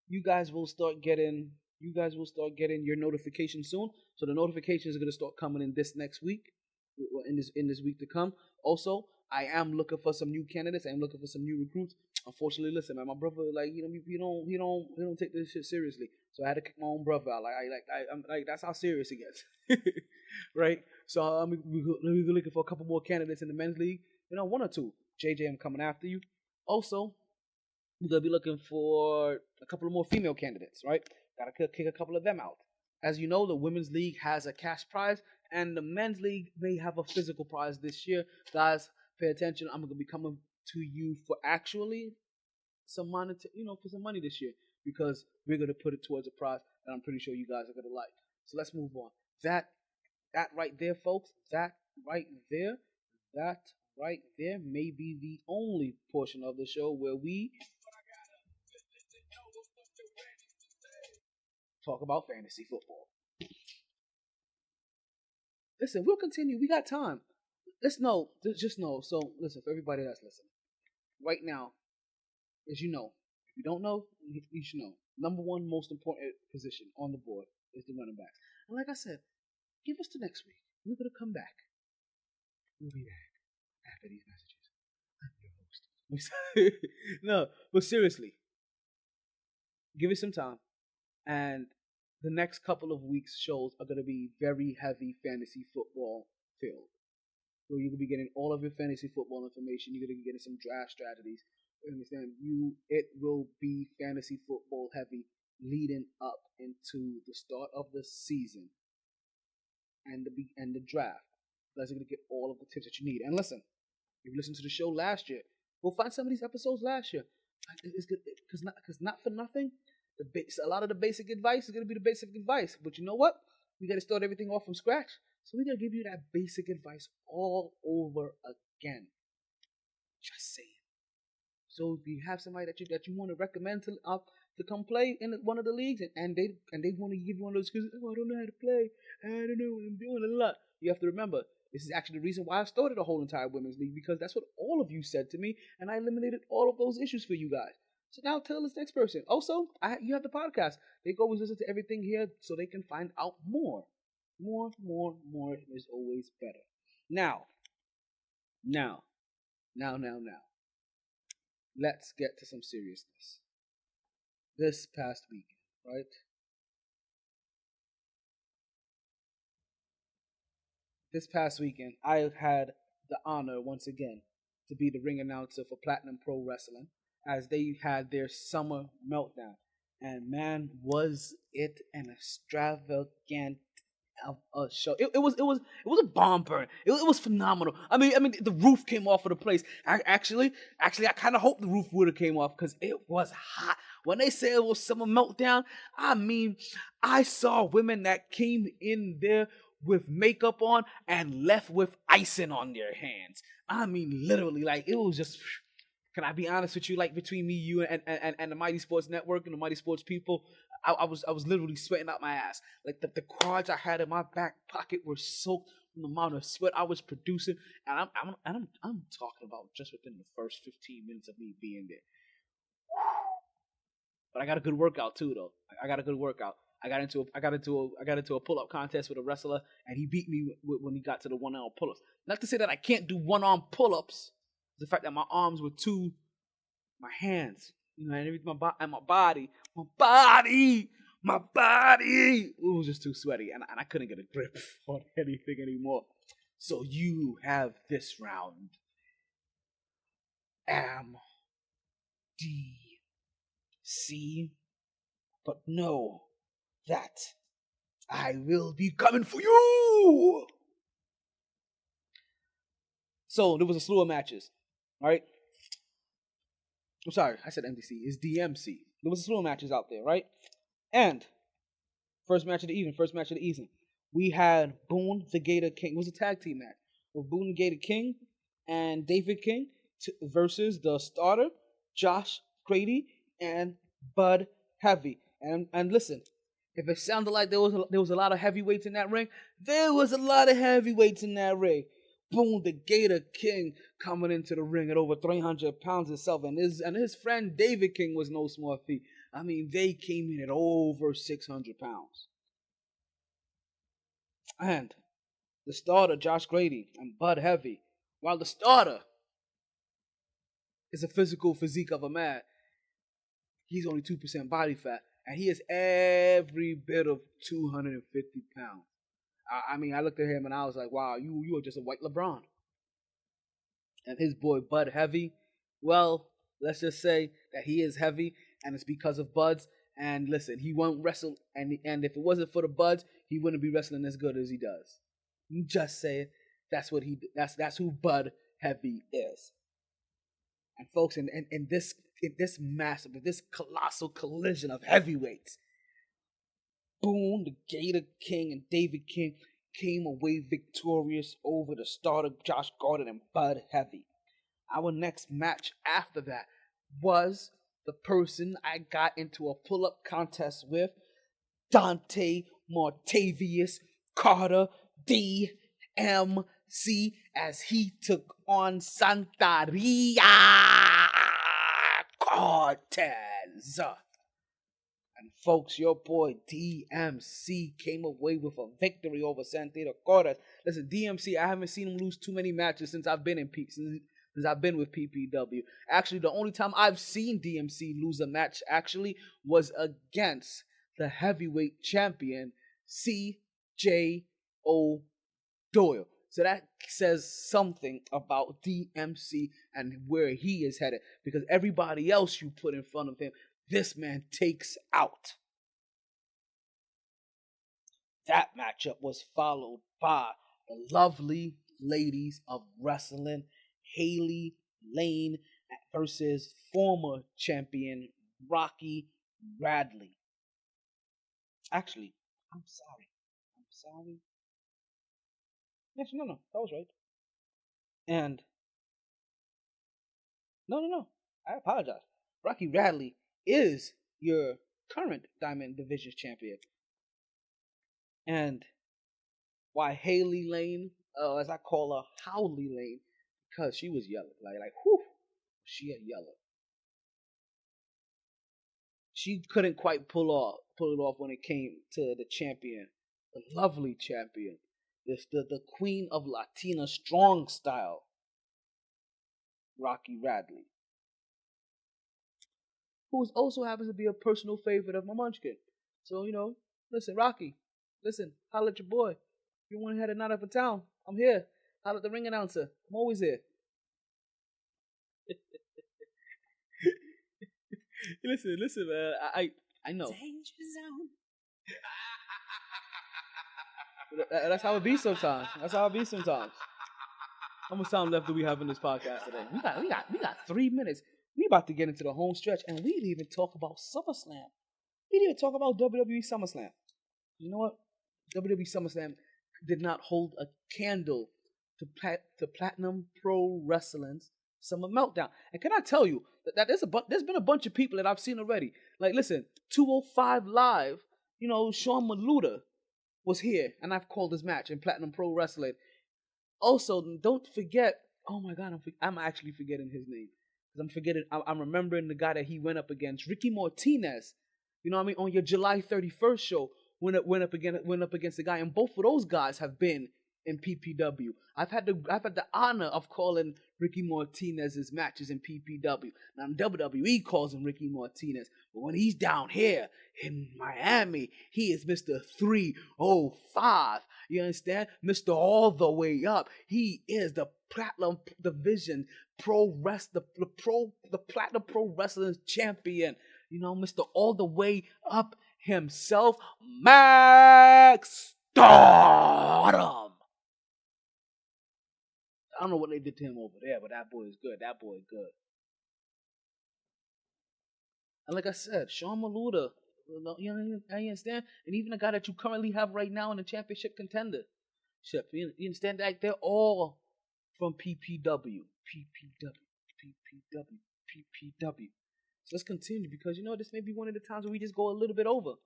You guys will start getting your notification soon. So the notifications are going to start coming in this next week, in this week to come. Also, I am looking for some new candidates. I am looking for some new recruits. unfortunately, listen, man, my brother, like, he don't take this shit seriously. So I had to kick my own brother out. I'm like, that's how serious it gets, right? So we're looking for a couple more candidates in the men's league. One or two. JJ, I'm coming after you. Also, we're gonna be looking for a couple of more female candidates, right? Gotta kick a couple of them out. As you know, the women's league has a cash prize, and the men's league may have a physical prize this year. Guys, pay attention. I'm gonna be coming to you for actually some money, for some money this year, because we're gonna put it towards a prize that I'm pretty sure you guys are gonna like. So let's move on. That right there, folks. That right there may be the only portion of the show where we talk about fantasy football. Listen, we'll continue. We got time. Just know. So, listen, for everybody that's listening, right now, as you know, if you don't know, you should know. Number one most important position on the board is the running backs. And like I said, give us to next week. We're going to come back. We'll be back after these messages. I'm your host. No, but seriously, give it some time. And the next couple of weeks' shows are going to be very heavy fantasy football filled. Where you're going to be getting all of your fantasy football information. You're going to be getting some draft strategies. You understand? It will be fantasy football heavy leading up into the start of the season and the draft. You guys are going to get all of the tips that you need. And listen, if you listened to the show last year, we'll find some of these episodes last year. It's good because not for nothing. A lot of the basic advice is going to be the basic advice. But you know what? We got to start everything off from scratch. So we're going to give you that basic advice all over again. Just saying. So if you have somebody that you want to recommend to come play in one of the leagues and they want to give you one of those excuses, I don't know how to play, I don't know what I'm doing a lot. You have to remember, this is actually the reason why I started a whole entire women's league, because that's what all of you said to me, and I eliminated all of those issues for you guys. So now tell this next person. Also, you have the podcast. They can always listen to everything here so they can find out more. More is always better. Now. Let's get to some seriousness. This past weekend, right? This past weekend, I had the honor once again to be the ring announcer for Platinum Pro Wrestling as they had their summer meltdown. And man, was it an extravagant of a show. It was a bomb burn. It was phenomenal. I mean, the roof came off of the place. I kind of hope the roof would have came off because it was hot. When they say it was summer meltdown, I mean, I saw women that came in there with makeup on and left with icing on their hands. I mean, literally, like it was just. Can I be honest with you? Like between me, you, and the MyT Sports Network and the MyT Sports people, I was literally sweating out my ass. Like the cards I had in my back pocket were soaked from the amount of sweat I was producing, and I'm talking about just within the first 15 minutes of me being there. But I got a good workout too, though. I got a good workout. I got into a pull-up contest with a wrestler, and he beat me when he got to the one-arm pull-ups. Not to say that I can't do one-arm pull-ups. The fact that my arms were my hands, and everything, my body, it was just too sweaty, and I couldn't get a grip on anything anymore. So you have this round. MDC, but know that I will be coming for you. So there was a slew of matches. All right. I'm sorry, I said MDC. It's DMC. There was a slew of matches out there, right? And first match of the evening, we had Boone the Gator King. It was a tag team match with Boone the Gator King and David King versus the starter, Josh Grady and Bud Heavy. And listen, if it sounded like there was a lot of heavyweights in that ring, there was a lot of heavyweights in that ring. Boom, the Gator King coming into the ring at over 300 pounds himself. And his friend David King was no small feat. I mean, they came in at over 600 pounds. And the starter, Josh Grady, and Bud Heavy. While the starter is a physical physique of a man. He's only 2% body fat, and he is every bit of 250 pounds. I mean, I looked at him and I was like, wow, you are just a white LeBron. And his boy Bud Heavy, well, let's just say that he is heavy, and it's because of Bud's. And listen, he won't wrestle, and if it wasn't for the Buds, he wouldn't be wrestling as good as he does. I'm just saying, that's who Bud Heavy is. And folks, in this this colossal collision of heavyweights, Boone, the Gator King, and David King came away victorious over the starter Josh Gordon and Bud Heavy. Our next match after that was the person I got into a pull-up contest with, Dante Martavius Carter DMC, as he took on Santaria Cortez. And folks, your boy DMC came away with a victory over Santaria Cortez. Listen, DMC, I haven't seen him lose too many matches since I've been since I've been with PPW. Actually, the only time I've seen DMC lose a match actually was against the heavyweight champion C.J.O. Doyle. So that says something about DMC and where he is headed, because everybody else you put in front of him, this man takes out. That matchup was followed by the lovely ladies of wrestling, Haley Lane versus former champion Rocky Radley. Actually, I'm sorry. Yes, no, that was right. And no, I apologize. Rocky Radley is your current Diamond Division champion. And why Haley Lane, as I call her, Howley Lane, because she was yellow. Like, whew, she had yellow. She couldn't quite pull it off when it came to the champion, the lovely champion, the queen of Latina strong style, Rocky Radley, who also happens to be a personal favorite of my munchkin. So, listen, Rocky, holla at your boy. If you want to head a night up in town, I'm here. Holla at the ring announcer. I'm always here. Listen, man. I know. Danger zone. That's how it be sometimes. How much time left do we have in this podcast today? We got 3 minutes. We about to get into the home stretch, and we didn't even talk about SummerSlam. We didn't even talk about WWE SummerSlam. You know what? WWE SummerSlam did not hold a candle to Platinum Pro Wrestling's Summer Meltdown. And can I tell you that there's been a bunch of people that I've seen already. Like, listen, 205 Live, Sean Maluda was here, and I've called his match in Platinum Pro Wrestling. Also, don't forget, oh my God, I'm actually forgetting his name. I'm remembering the guy that he went up against, Ricky Martinez. You know what I mean? On your July 31st show, went up against the guy, and both of those guys have been in PPW. I've had the honor of calling Ricky Martinez's matches in PPW. Now WWE calls him Ricky Martinez, but when he's down here in Miami, he is Mr. 305. You understand? Mr. All the Way Up. He is the Platinum Division the Platinum Pro Wrestling champion. Mr. All the Way Up himself, Max Stardom. I don't know what they did to him over there, but that boy is good. And like I said, Sean Maluda, you understand? And even the guy that you currently have right now in the championship contender. You understand that? They're all from PPW. So let's continue, because this may be one of the times where we just go a little bit over.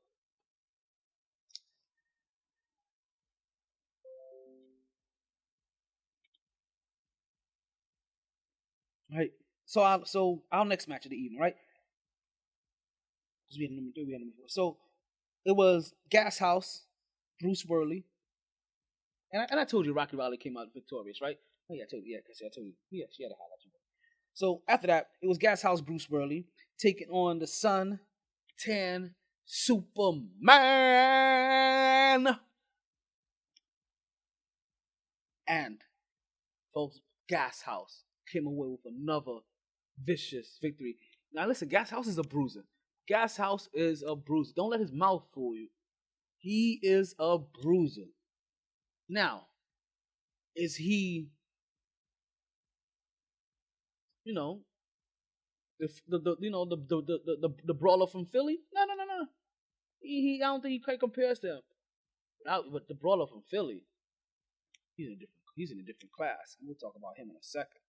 Right. So our next match of the evening, right? Because we had number 3, we had number 4. So it was Gas House, Bruce Worley, and I told you Rocky Riley came out victorious, right? Oh yeah, I told you. Yeah, because I told you. Yeah, she had a highlight. So after that, it was Gas House Bruce Worley taking on the Sun Tan Superman. And folks, Gas House came away with another vicious victory. Now listen, Gas House is a bruiser. Gas House is a bruiser. Don't let his mouth fool you. He is a bruiser. Now, is he, you know, the brawler from Philly? No. I don't think he quite compares to him. But the brawler from Philly, he's in a different class, and we'll talk about him in a second.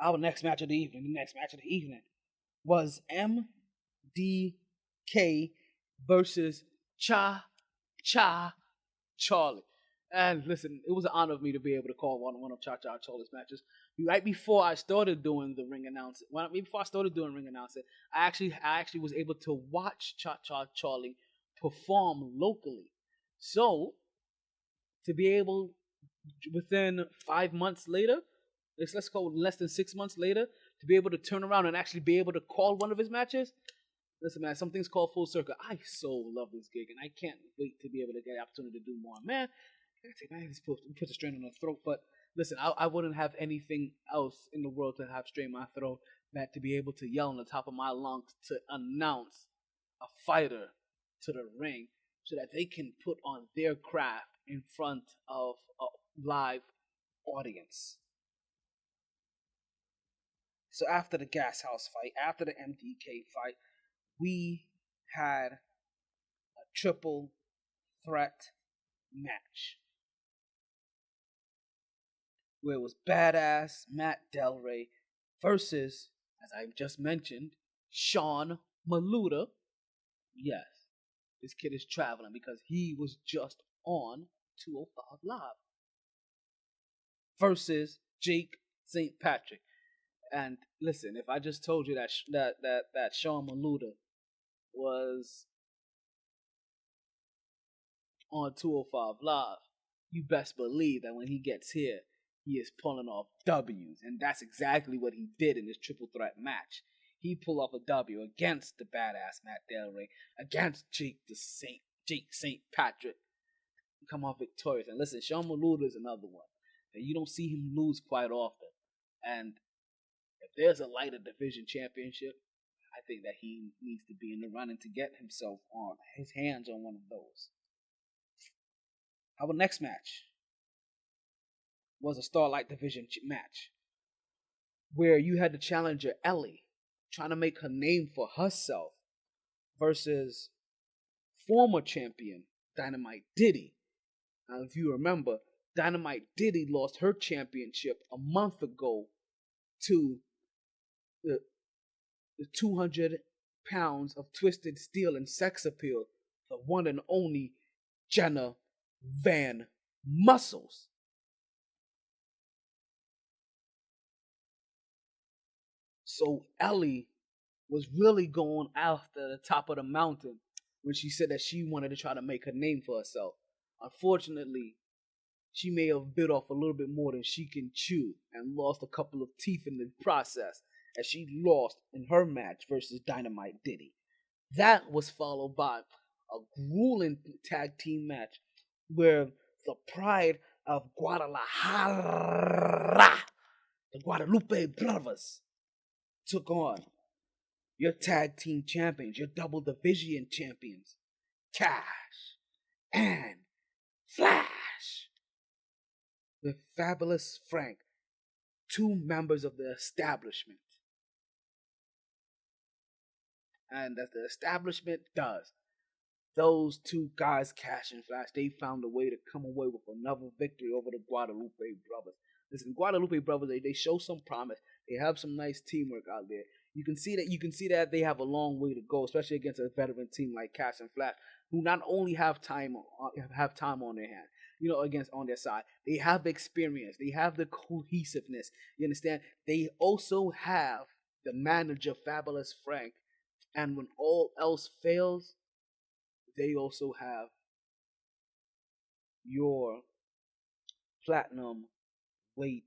Our next match of the evening, was MDK versus Cha Charlie. And listen, it was an honor of me to be able to call one of Cha Charlie's matches. Right before I started doing the ring announcing, I actually was able to watch Cha Charlie perform locally. So to be able, within 5 months later, let's go less than 6 months later, to be able to turn around and actually be able to call one of his matches. Listen, man, some things call full circle. I so love this gig, and I can't wait to be able to get the opportunity to do more. Man, he's put a strain on the throat, but listen, I wouldn't have anything else in the world to have strain my throat than to be able to yell on the top of my lungs to announce a fighter to the ring so that they can put on their craft in front of a live audience. So after the Gas House fight, after the MDK fight, we had a triple threat match where it was badass Matt Del Rey versus, as I just mentioned, Sean Maluda. Yes, this kid is traveling because he was just on 205 Live versus Jake St. Patrick. And listen, if I just told you that Sean Maluda was on 205 Live, you best believe that when he gets here, he is pulling off W's. And that's exactly what he did in this triple threat match. He pulled off a W against the badass Matt Del Rey, against Jake St. Patrick, and come off victorious. And listen, Sean Maluda is another one. And you don't see him lose quite often. And if there's a lighter division championship, I think that he needs to be in the running to get himself on his hands on one of those. Our next match was a Starlight Division match where you had the challenger Ellie trying to make her name for herself versus former champion Dynamite Diddy. Now, if you remember, Dynamite Diddy lost her championship a month ago to the 200 pounds of twisted steel and sex appeal, the one and only Jenna Van Muscles. So Ellie was really going after the top of the mountain when she said that she wanted to try to make her name for herself. Unfortunately, she may have bit off a little bit more than she can chew and lost a couple of teeth in the process, as she lost in her match versus Dynamite Diddy. That was followed by a grueling tag team match where the Pride of Guadalajara, the Guadalupe Brothers, took on your tag team champions, your double division champions, Cash and Flash, with Fabulous Frank, two members of the establishment. And as the establishment does, those two guys, Cash and Flash, they found a way to come away with another victory over the Guadalupe Brothers. Listen, Guadalupe Brothers, they show some promise. They have some nice teamwork out there. You can see that they have a long way to go, especially against a veteran team like Cash and Flash, who not only have time on their hand, on their side. They have experience. They have the cohesiveness. You understand? They also have the manager, Fabulous Frank. And when all else fails, they also have your platinum weight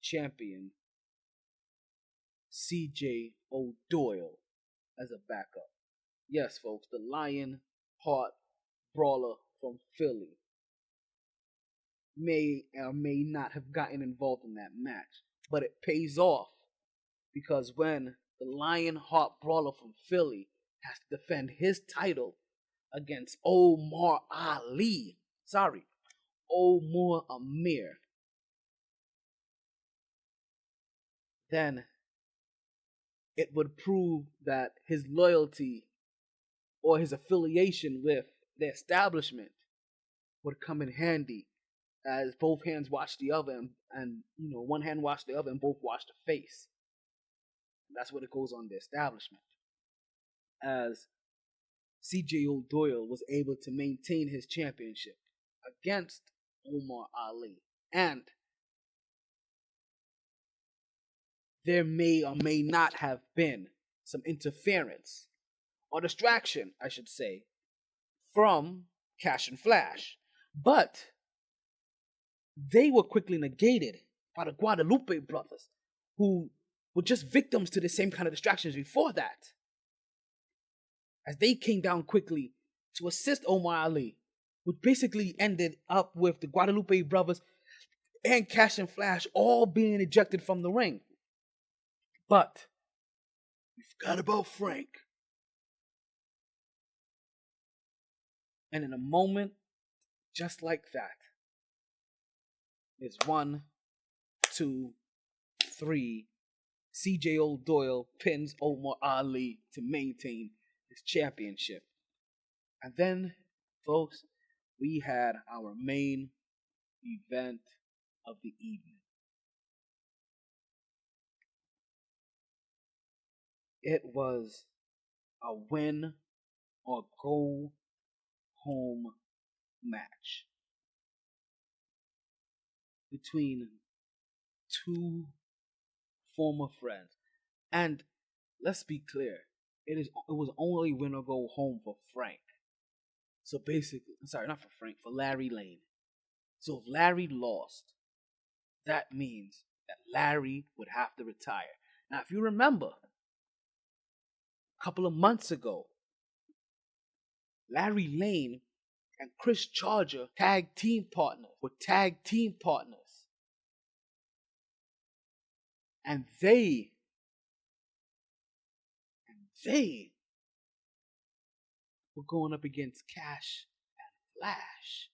champion CJ O'Doyle as a backup. Yes, folks, the Lion Heart Brawler from Philly may or may not have gotten involved in that match, but it pays off because when the Lion Heart Brawler from Philly has to defend his title against Omar Amir, then it would prove that his loyalty or his affiliation with the establishment would come in handy as both hands watch the other and one hand watch the other and both watch the face. And that's what it goes on the establishment. As CJ O'Doyle was able to maintain his championship against Omar Ali. And there may or may not have been some interference or distraction, I should say, from Cash and Flash. But they were quickly negated by the Guadalupe brothers, who were just victims to the same kind of distractions before that, as they came down quickly to assist Omar Ali, which basically ended up with the Guadalupe brothers and Cash and Flash all being ejected from the ring. But we forgot about Frank. And in a moment, just like that, it's 1, 2, 3. CJ O'Doyle pins Omar Ali to maintain his championship. And then, folks, we had our main event of the evening. It was a win or go home match between two former friends. And let's be clear, it was only win or go home for Frank. So basically, not for Frank, for Larry Lane. So if Larry lost, that means that Larry would have to retire. Now, if you remember, a couple of months ago, Larry Lane and Chris Charger were tag team partners. And they were going up against Cash and Flash.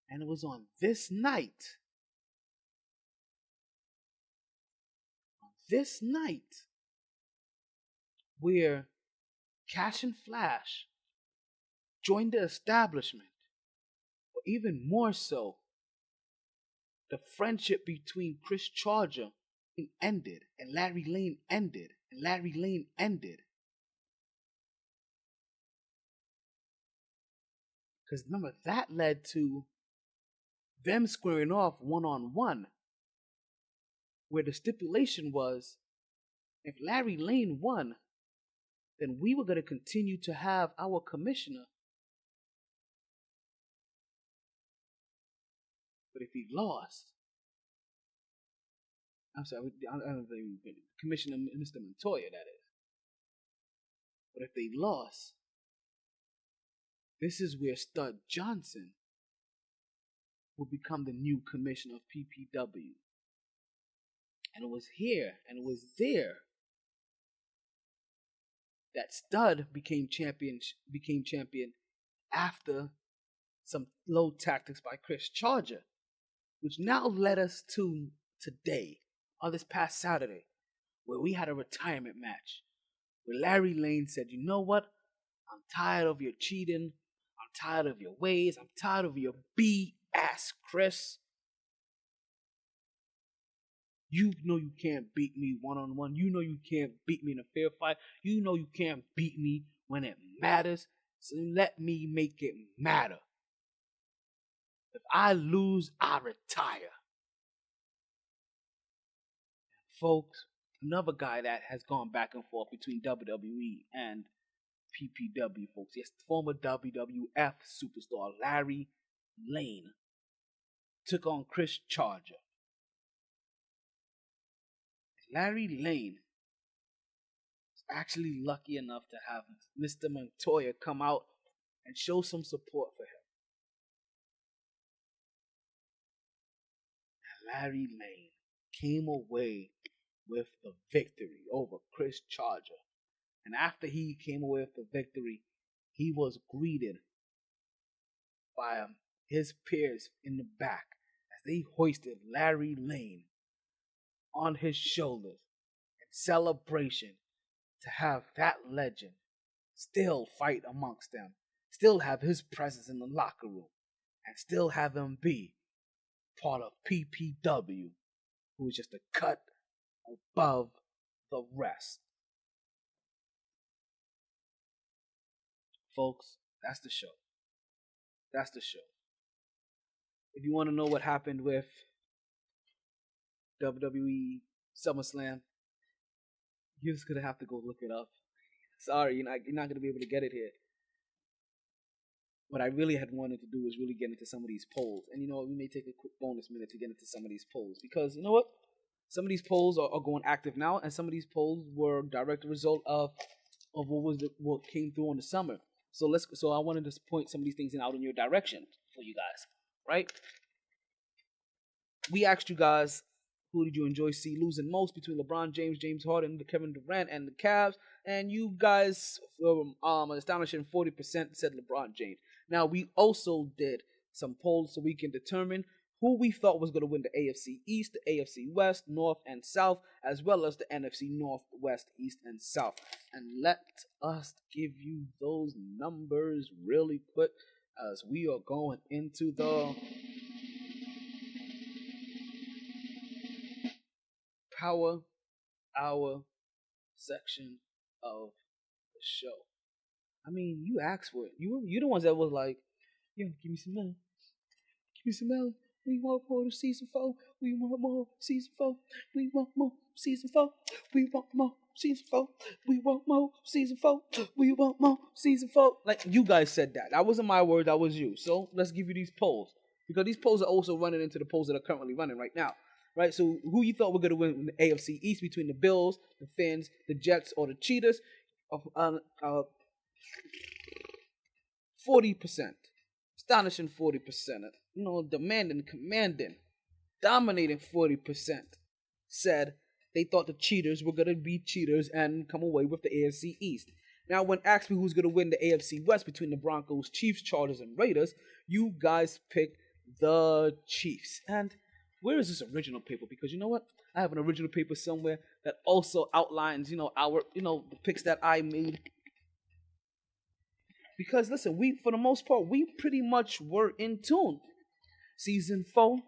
And it was on this night, where Cash and Flash joined the establishment, or even more so, the friendship between Chris Charger ended, and Larry Lane ended. Because remember, that led to them squaring off one-on-one, where the stipulation was, if Larry Lane won, then we were going to continue to have our commissioner. But if he lost, I don't think Commissioner Mr. Montoya, that is. But if they lost, this is where Stud Johnson would become the new commissioner of PPW. And it was here, and it was there, that Stud became champion after some low tactics by Chris Charger, which now led us to today, or this past Saturday, where we had a retirement match, where Larry Lane said, you know what, I'm tired of your cheating, I'm tired of your ways, I'm tired of your BS, Chris. You know you can't beat me one-on-one. You know you can't beat me in a fair fight. You know you can't beat me when it matters. So let me make it matter. If I lose, I retire. Folks, another guy that has gone back and forth between WWE and PPW, folks. Yes, former WWF superstar Larry Lane took on Chris Charger. Larry Lane was actually lucky enough to have Mr. Montoya come out and show some support for him. And Larry Lane came away with the victory over Chris Charger. And after he came away with the victory, he was greeted by his peers in the back as they hoisted Larry Lane on his shoulders in celebration to have that legend still fight amongst them, still have his presence in the locker room, and still have him be part of PPW, who is just a cut above the rest. Folks, that's the show. That's the show. If you want to know what happened with WWE SummerSlam, you're just gonna have to go look it up. Sorry, you're not gonna be able to get it here. What I really had wanted to do was really get into some of these polls, and you know what? We may take a quick bonus minute to get into some of these polls because you know what? Some of these polls are going active now, and some of these polls were a direct result of what came through in the summer. So I wanted to point some of these things out in your direction for you guys, right? We asked you guys, who did you enjoy see losing most between LeBron James, James Harden, Kevin Durant, and the Cavs? And you guys, an astonishing 40% said LeBron James. Now, we also did some polls so we can determine who we thought was going to win the AFC East, the AFC West, North, and South, as well as the NFC North, West, East, and South. And let us give you those numbers really quick as we are going into the Power Hour section of the show. I mean, you asked for it. You the ones that was like, yo, give me some money. Give me some money. We want more to season 4. We want more season 4. We want more season 4. We want more season 4. We want more season 4. We want more season 4. Like, you guys said that. That wasn't my word. That was you. So let's give you these polls. Because these polls are also running into the polls that are currently running right now. Right? So who you thought were going to win in the AFC East between the Bills, the Finns, the Jets, or the Cheetahs? 40%. Astonishing 40%. You know, demanding, commanding, dominating 40% said they thought the cheaters were going to be cheaters and come away with the AFC East. Now, when asked me who's going to win the AFC West between the Broncos, Chiefs, Chargers, and Raiders, you guys picked the Chiefs. And where is this original paper? Because you know what? I have an original paper somewhere that also outlines, the picks that I made. Because listen, for the most part, we pretty much were in tune. Season 4.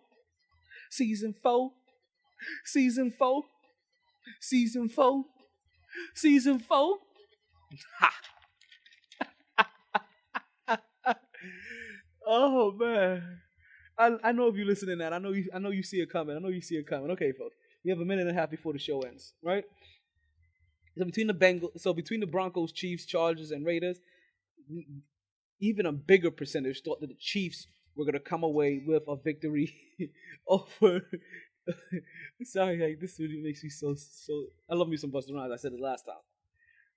Season 4. Season 4. Season 4. Season 4. Oh man. I know if you're listening to that. I know you see it coming. Okay, folks. We have a minute and a half before the show ends, right? So between the Broncos, Chiefs, Chargers, and Raiders, even a bigger percentage thought that the Chiefs were going to come away with a victory over. Sorry, like, this really makes me so. I love me some Busta Rhymes. I said it last time.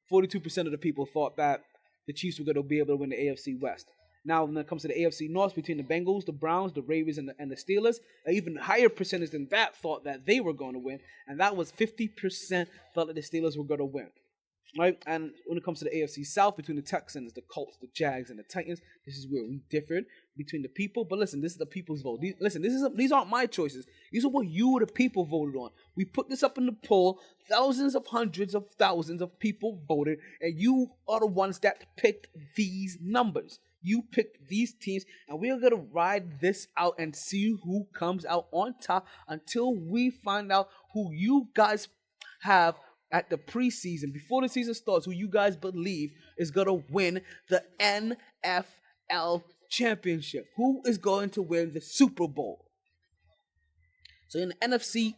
42% of the people thought that the Chiefs were going to be able to win the AFC West. Now, when it comes to the AFC North, between the Bengals, the Browns, the Ravens, and the Steelers, an even higher percentage than that thought that they were going to win, and that was 50% thought that the Steelers were going to win. Right? And when it comes to the AFC South, between the Texans, the Colts, the Jags, and the Titans, this is where we differed between the people. But listen, this is the people's vote. These aren't my choices. These are what you, the people, voted on. We put this up in the poll. Hundreds of thousands of people voted, and you are the ones that picked these numbers. You picked these teams, and we are going to ride this out and see who comes out on top until we find out who you guys have at the preseason, before the season starts, who you guys believe is going to win the NFL championship. Who is going to win the Super Bowl? So in the NFC,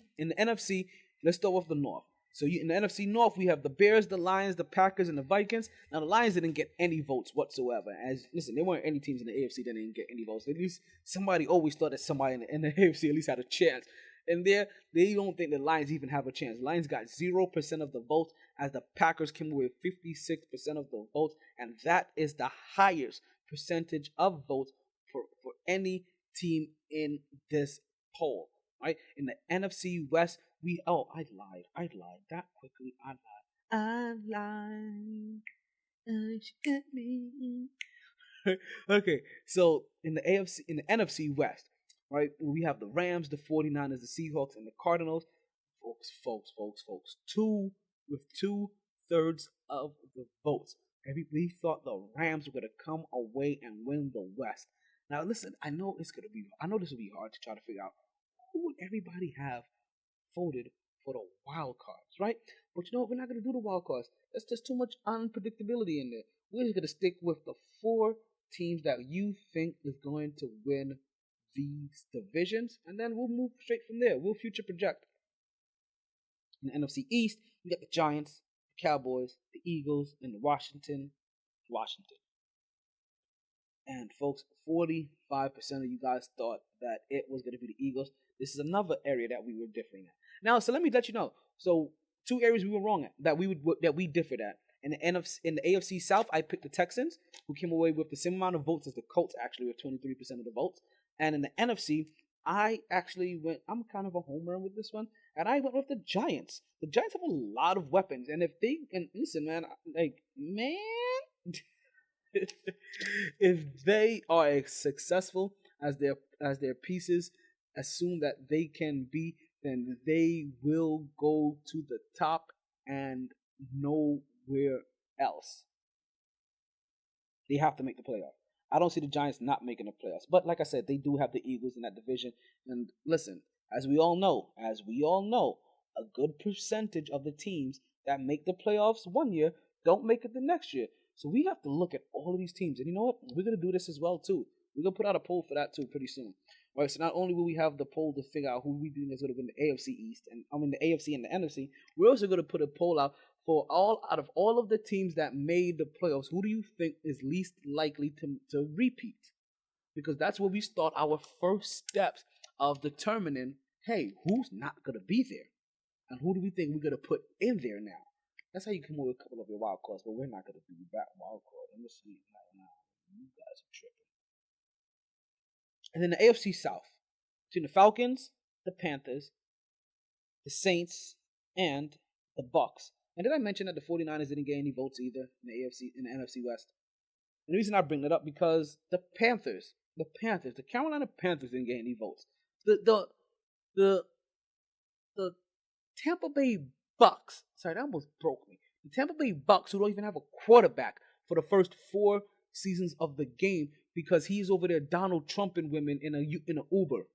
let's start with the North. So in the NFC North, we have the Bears, the Lions, the Packers, and the Vikings. Now the Lions didn't get any votes whatsoever. Listen, there weren't any teams in the AFC that didn't get any votes. At least somebody always thought that somebody in the AFC at least had a chance. And there, they don't think the Lions even have a chance. The Lions got 0% of the votes, as the Packers came away with 56% of the votes, and that is the highest percentage of votes for any team in this poll. Right? In the NFC West, I lied that quickly. I lied. Okay, so in the NFC West, right, we have the Rams, the 49ers, the Seahawks, and the Cardinals. Folks. 2/3 of the votes. We thought the Rams were gonna come away and win the West. Now listen, I know this will be hard to try to figure out who would everybody have voted for the wild cards, right? But you know what? We're not going to do the wild cards. That's just too much unpredictability in there. We're just going to stick with the 4 teams that you think is going to win these divisions, and then we'll move straight from there. We'll future project. In the NFC East, we got the Giants, the Cowboys, the Eagles, and the Washington. And folks, 45% of you guys thought that it was going to be the Eagles. This is another area that we were differing at. Now, so let me let you know. So 2 areas we were wrong at that we differed at. In the AFC South, I picked the Texans, who came away with the same amount of votes as the Colts, actually, with 23% of the votes. And in the NFC, I actually I'm kind of a homer with this one, and I went with the Giants. The Giants have a lot of weapons, and listen, man, if they are as successful as their pieces assume that they can be, then they will go to the top and nowhere else. They have to make the playoffs. I don't see the Giants not making the playoffs. But like I said, they do have the Eagles in that division. And listen, as we all know, a good percentage of the teams that make the playoffs one year don't make it the next year. So we have to look at all of these teams. And you know what? We're going to do this as well, too. We're going to put out a poll for that, too, pretty soon. All right, so not only will we have the poll to figure out who we think is going to win the AFC East, and the AFC and the NFC, we're also going to put a poll out for out of all of the teams that made the playoffs, who do you think is least likely to repeat? Because that's where we start our first steps of determining, hey, who's not going to be there? And who do we think we're going to put in there now? That's how you come up with a couple of your wild cards, but we're not going to do that wild card. I'm just saying right now. You guys are tripping. And then the AFC South, between the Falcons, the Panthers, the Saints, and the Bucks. And did I mention that the 49ers didn't get any votes either in the NFC West? And the reason I bring that up because the Carolina Panthers didn't get any votes. The Tampa Bay Bucks, sorry, that almost broke me. The Tampa Bay Bucks, who don't even have a quarterback for the first 4 seasons of the game, because he's over there Donald Trumping women in an Uber,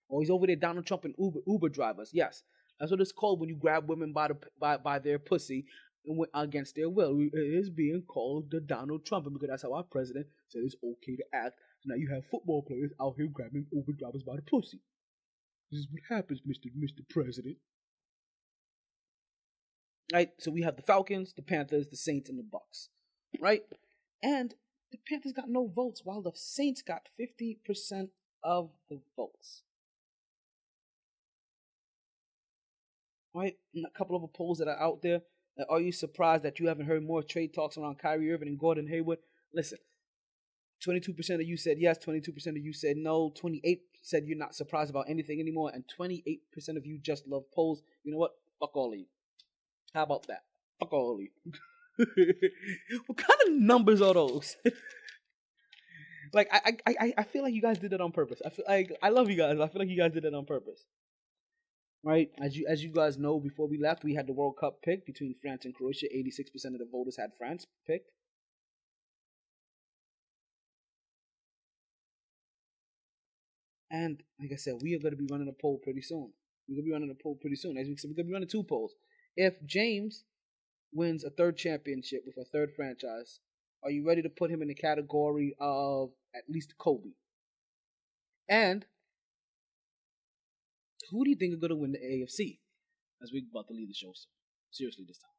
or he's over there Donald Trumping Uber drivers. Yes, that's what it's called when you grab women by their pussy and against their will. It is being called the Donald Trumping, because that's how our president said it's okay to act. So now you have football players out here grabbing Uber drivers by the pussy. This is what happens, Mr. President. Right, so we have the Falcons, the Panthers, the Saints, and the Bucks. Right, and the Panthers got no votes, while the Saints got 50% of the votes. Right, and a couple of polls that are out there. Are you surprised that you haven't heard more trade talks around Kyrie Irving and Gordon Hayward? Listen, 22% of you said yes, 22% of you said no, 28% said you're not surprised about anything anymore, and 28% of you just love polls. You know what? Fuck all of you. How about that? Fuck all of you. What kind of numbers are those? Like I feel like you guys did that on purpose. I feel like I love you guys. I feel like you guys did that on purpose. Right? As you guys know, before we left, we had the World Cup pick between France and Croatia. 86% of the voters had France picked. And like I said, we are going to be running a poll pretty soon. As we said, we're going to be running 2 polls. If James wins a 3rd championship with a 3rd franchise, are you ready to put him in the category of at least Kobe? And who do you think are going to win the AFC? As we're about to leave the show soon. Seriously, this time.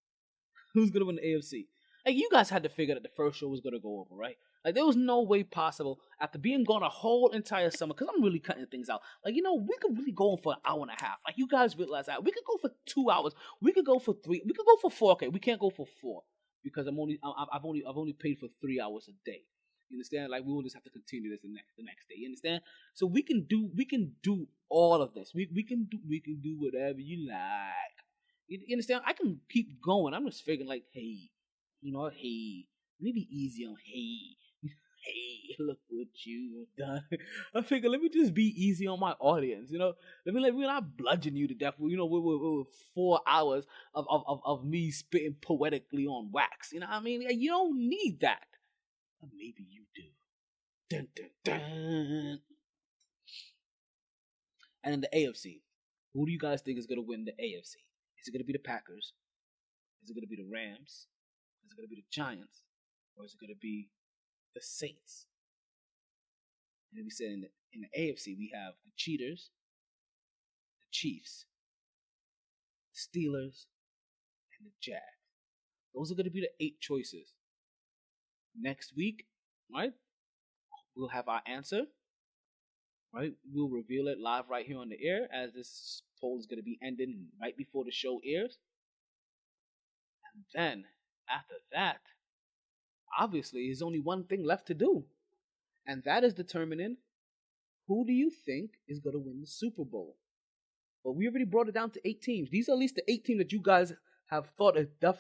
Who's gonna win the AFC? Like, you guys had to figure that the first show was gonna go over, right? Like, there was no way possible after being gone a whole entire summer. Because I'm really cutting things out. Like, we could really go on for an hour and a half. Like, you guys realize that we could go for 2 hours. We could go for 3. We could go for 4. Okay, we can't go for 4 because I've only paid for 3 hours a day. You understand? Like, we will just have to continue this the next day. You understand? So we can do all of this. We can do whatever you like. You understand? I can keep going. I'm just figuring like, hey, hey, maybe easy on hey. Hey, look what you've done. I figure let me just be easy on my audience, we're not bludgeoning you to death. With 4 hours of me spitting poetically on wax. You know what I mean? You don't need that. Or maybe you do. Dun, dun, dun. And in the AFC, who do you guys think is gonna win the AFC? Is it gonna be the Packers? Is it gonna be the Rams? Is it gonna be the Giants? Or is it gonna be the Saints? And we said in the AFC we have the Cheaters, the Chiefs, the Steelers, and the Jags. Those are going to be the 8 choices. Next week, right? We'll have our answer. Right? We'll reveal it live right here on the air as this poll is going to be ending right before the show airs. And then after that, obviously, there's only one thing left to do. And that is determining who do you think is going to win the Super Bowl. But we already brought it down to 8 teams. These are at least the 8 teams that you guys have thought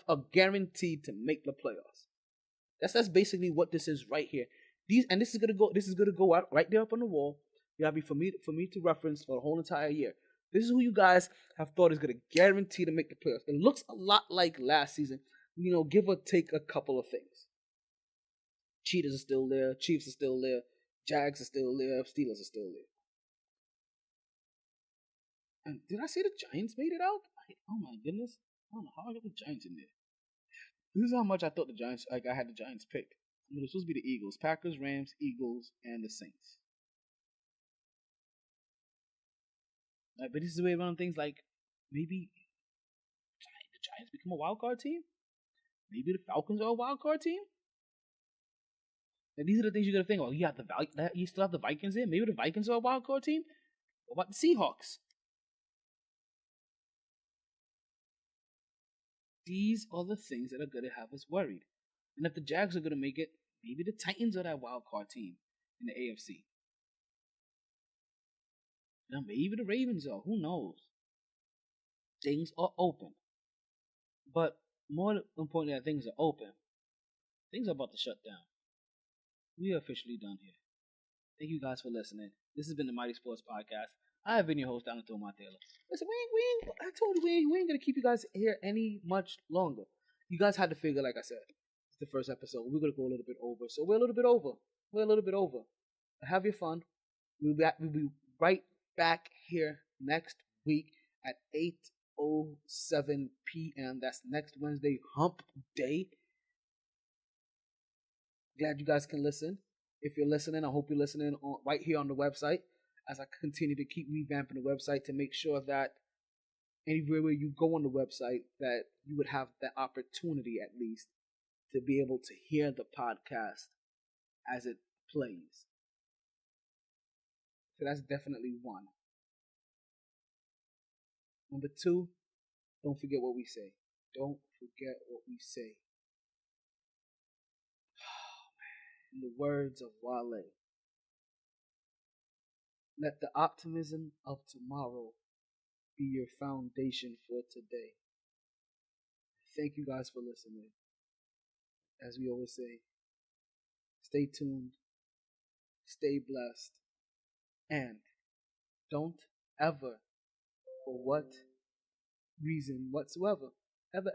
are guaranteed to make the playoffs. That's basically what this is right here. This is gonna go out right there up on the wall. You gotta be for me to reference for the whole entire year. This is who you guys have thought is gonna guarantee to make the playoffs. It looks a lot like last season, give or take a couple of things. Cheaters are still there, Chiefs are still there, Jags are still there, Steelers are still there. And did I say the Giants made it out? Oh my goodness. I don't know how I got the Giants in there. This is how much I thought the Giants, I had the Giants picked. It was supposed to be the Eagles. Packers, Rams, Eagles, and the Saints. But this is the way around things, like maybe the Giants become a wild card team? Maybe the Falcons are a wild card team? And these are the things you gotta think about. You still have the Vikings in? Maybe the Vikings are a wild card team? What about the Seahawks? These are the things that are going to have us worried. And if the Jags are going to make it, maybe the Titans are that wild card team in the AFC. Now, maybe the Ravens are. Who knows? Things are open. But more importantly, that things are open. Things are about to shut down. We are officially done here. Thank you guys for listening. This has been the MyT Sports Podcast. I have been your host, Alan Taylor. Listen, I told you we ain't gonna keep you guys here any much longer. You guys had to figure, like I said, it's the first episode. We're gonna go a little bit over, so we're a little bit over. Have your fun. We'll be right back here next week at 8:07 p.m. That's next Wednesday, Hump Day. Glad you guys can listen. If you're listening, I hope you're listening right here on the website, as I continue to keep revamping the website to make sure that anywhere where you go on the website, that you would have the opportunity at least to be able to hear the podcast as it plays. So that's definitely one. Number 2, don't forget what we say. Don't forget what we say. In the words of Wale, let the optimism of tomorrow be your foundation for today. Thank you guys for listening. As we always say, stay tuned, stay blessed, and don't ever, for what reason whatsoever, ever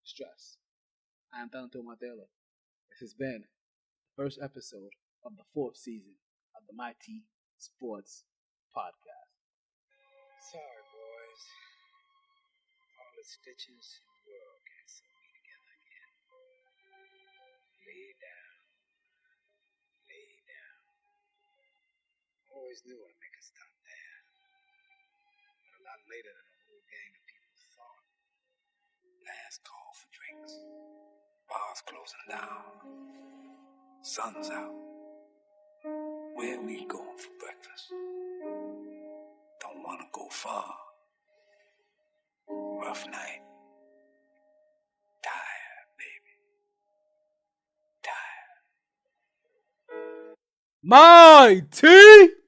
stress. I am Thomas Taylor. This has been the first episode of the 4th season of the MyT Sports Podcast. Sorry, boys. All the stitches in the world can't sew me together again. Lay down. Lay down. Oh, always knew I'd make a stop there. But a lot later than a whole gang of people thought. Last call for drinks. Bars closing down. Sun's out. Where we going for breakfast? Don't wanna go far. Rough night. Tired, baby. Tired. MyT!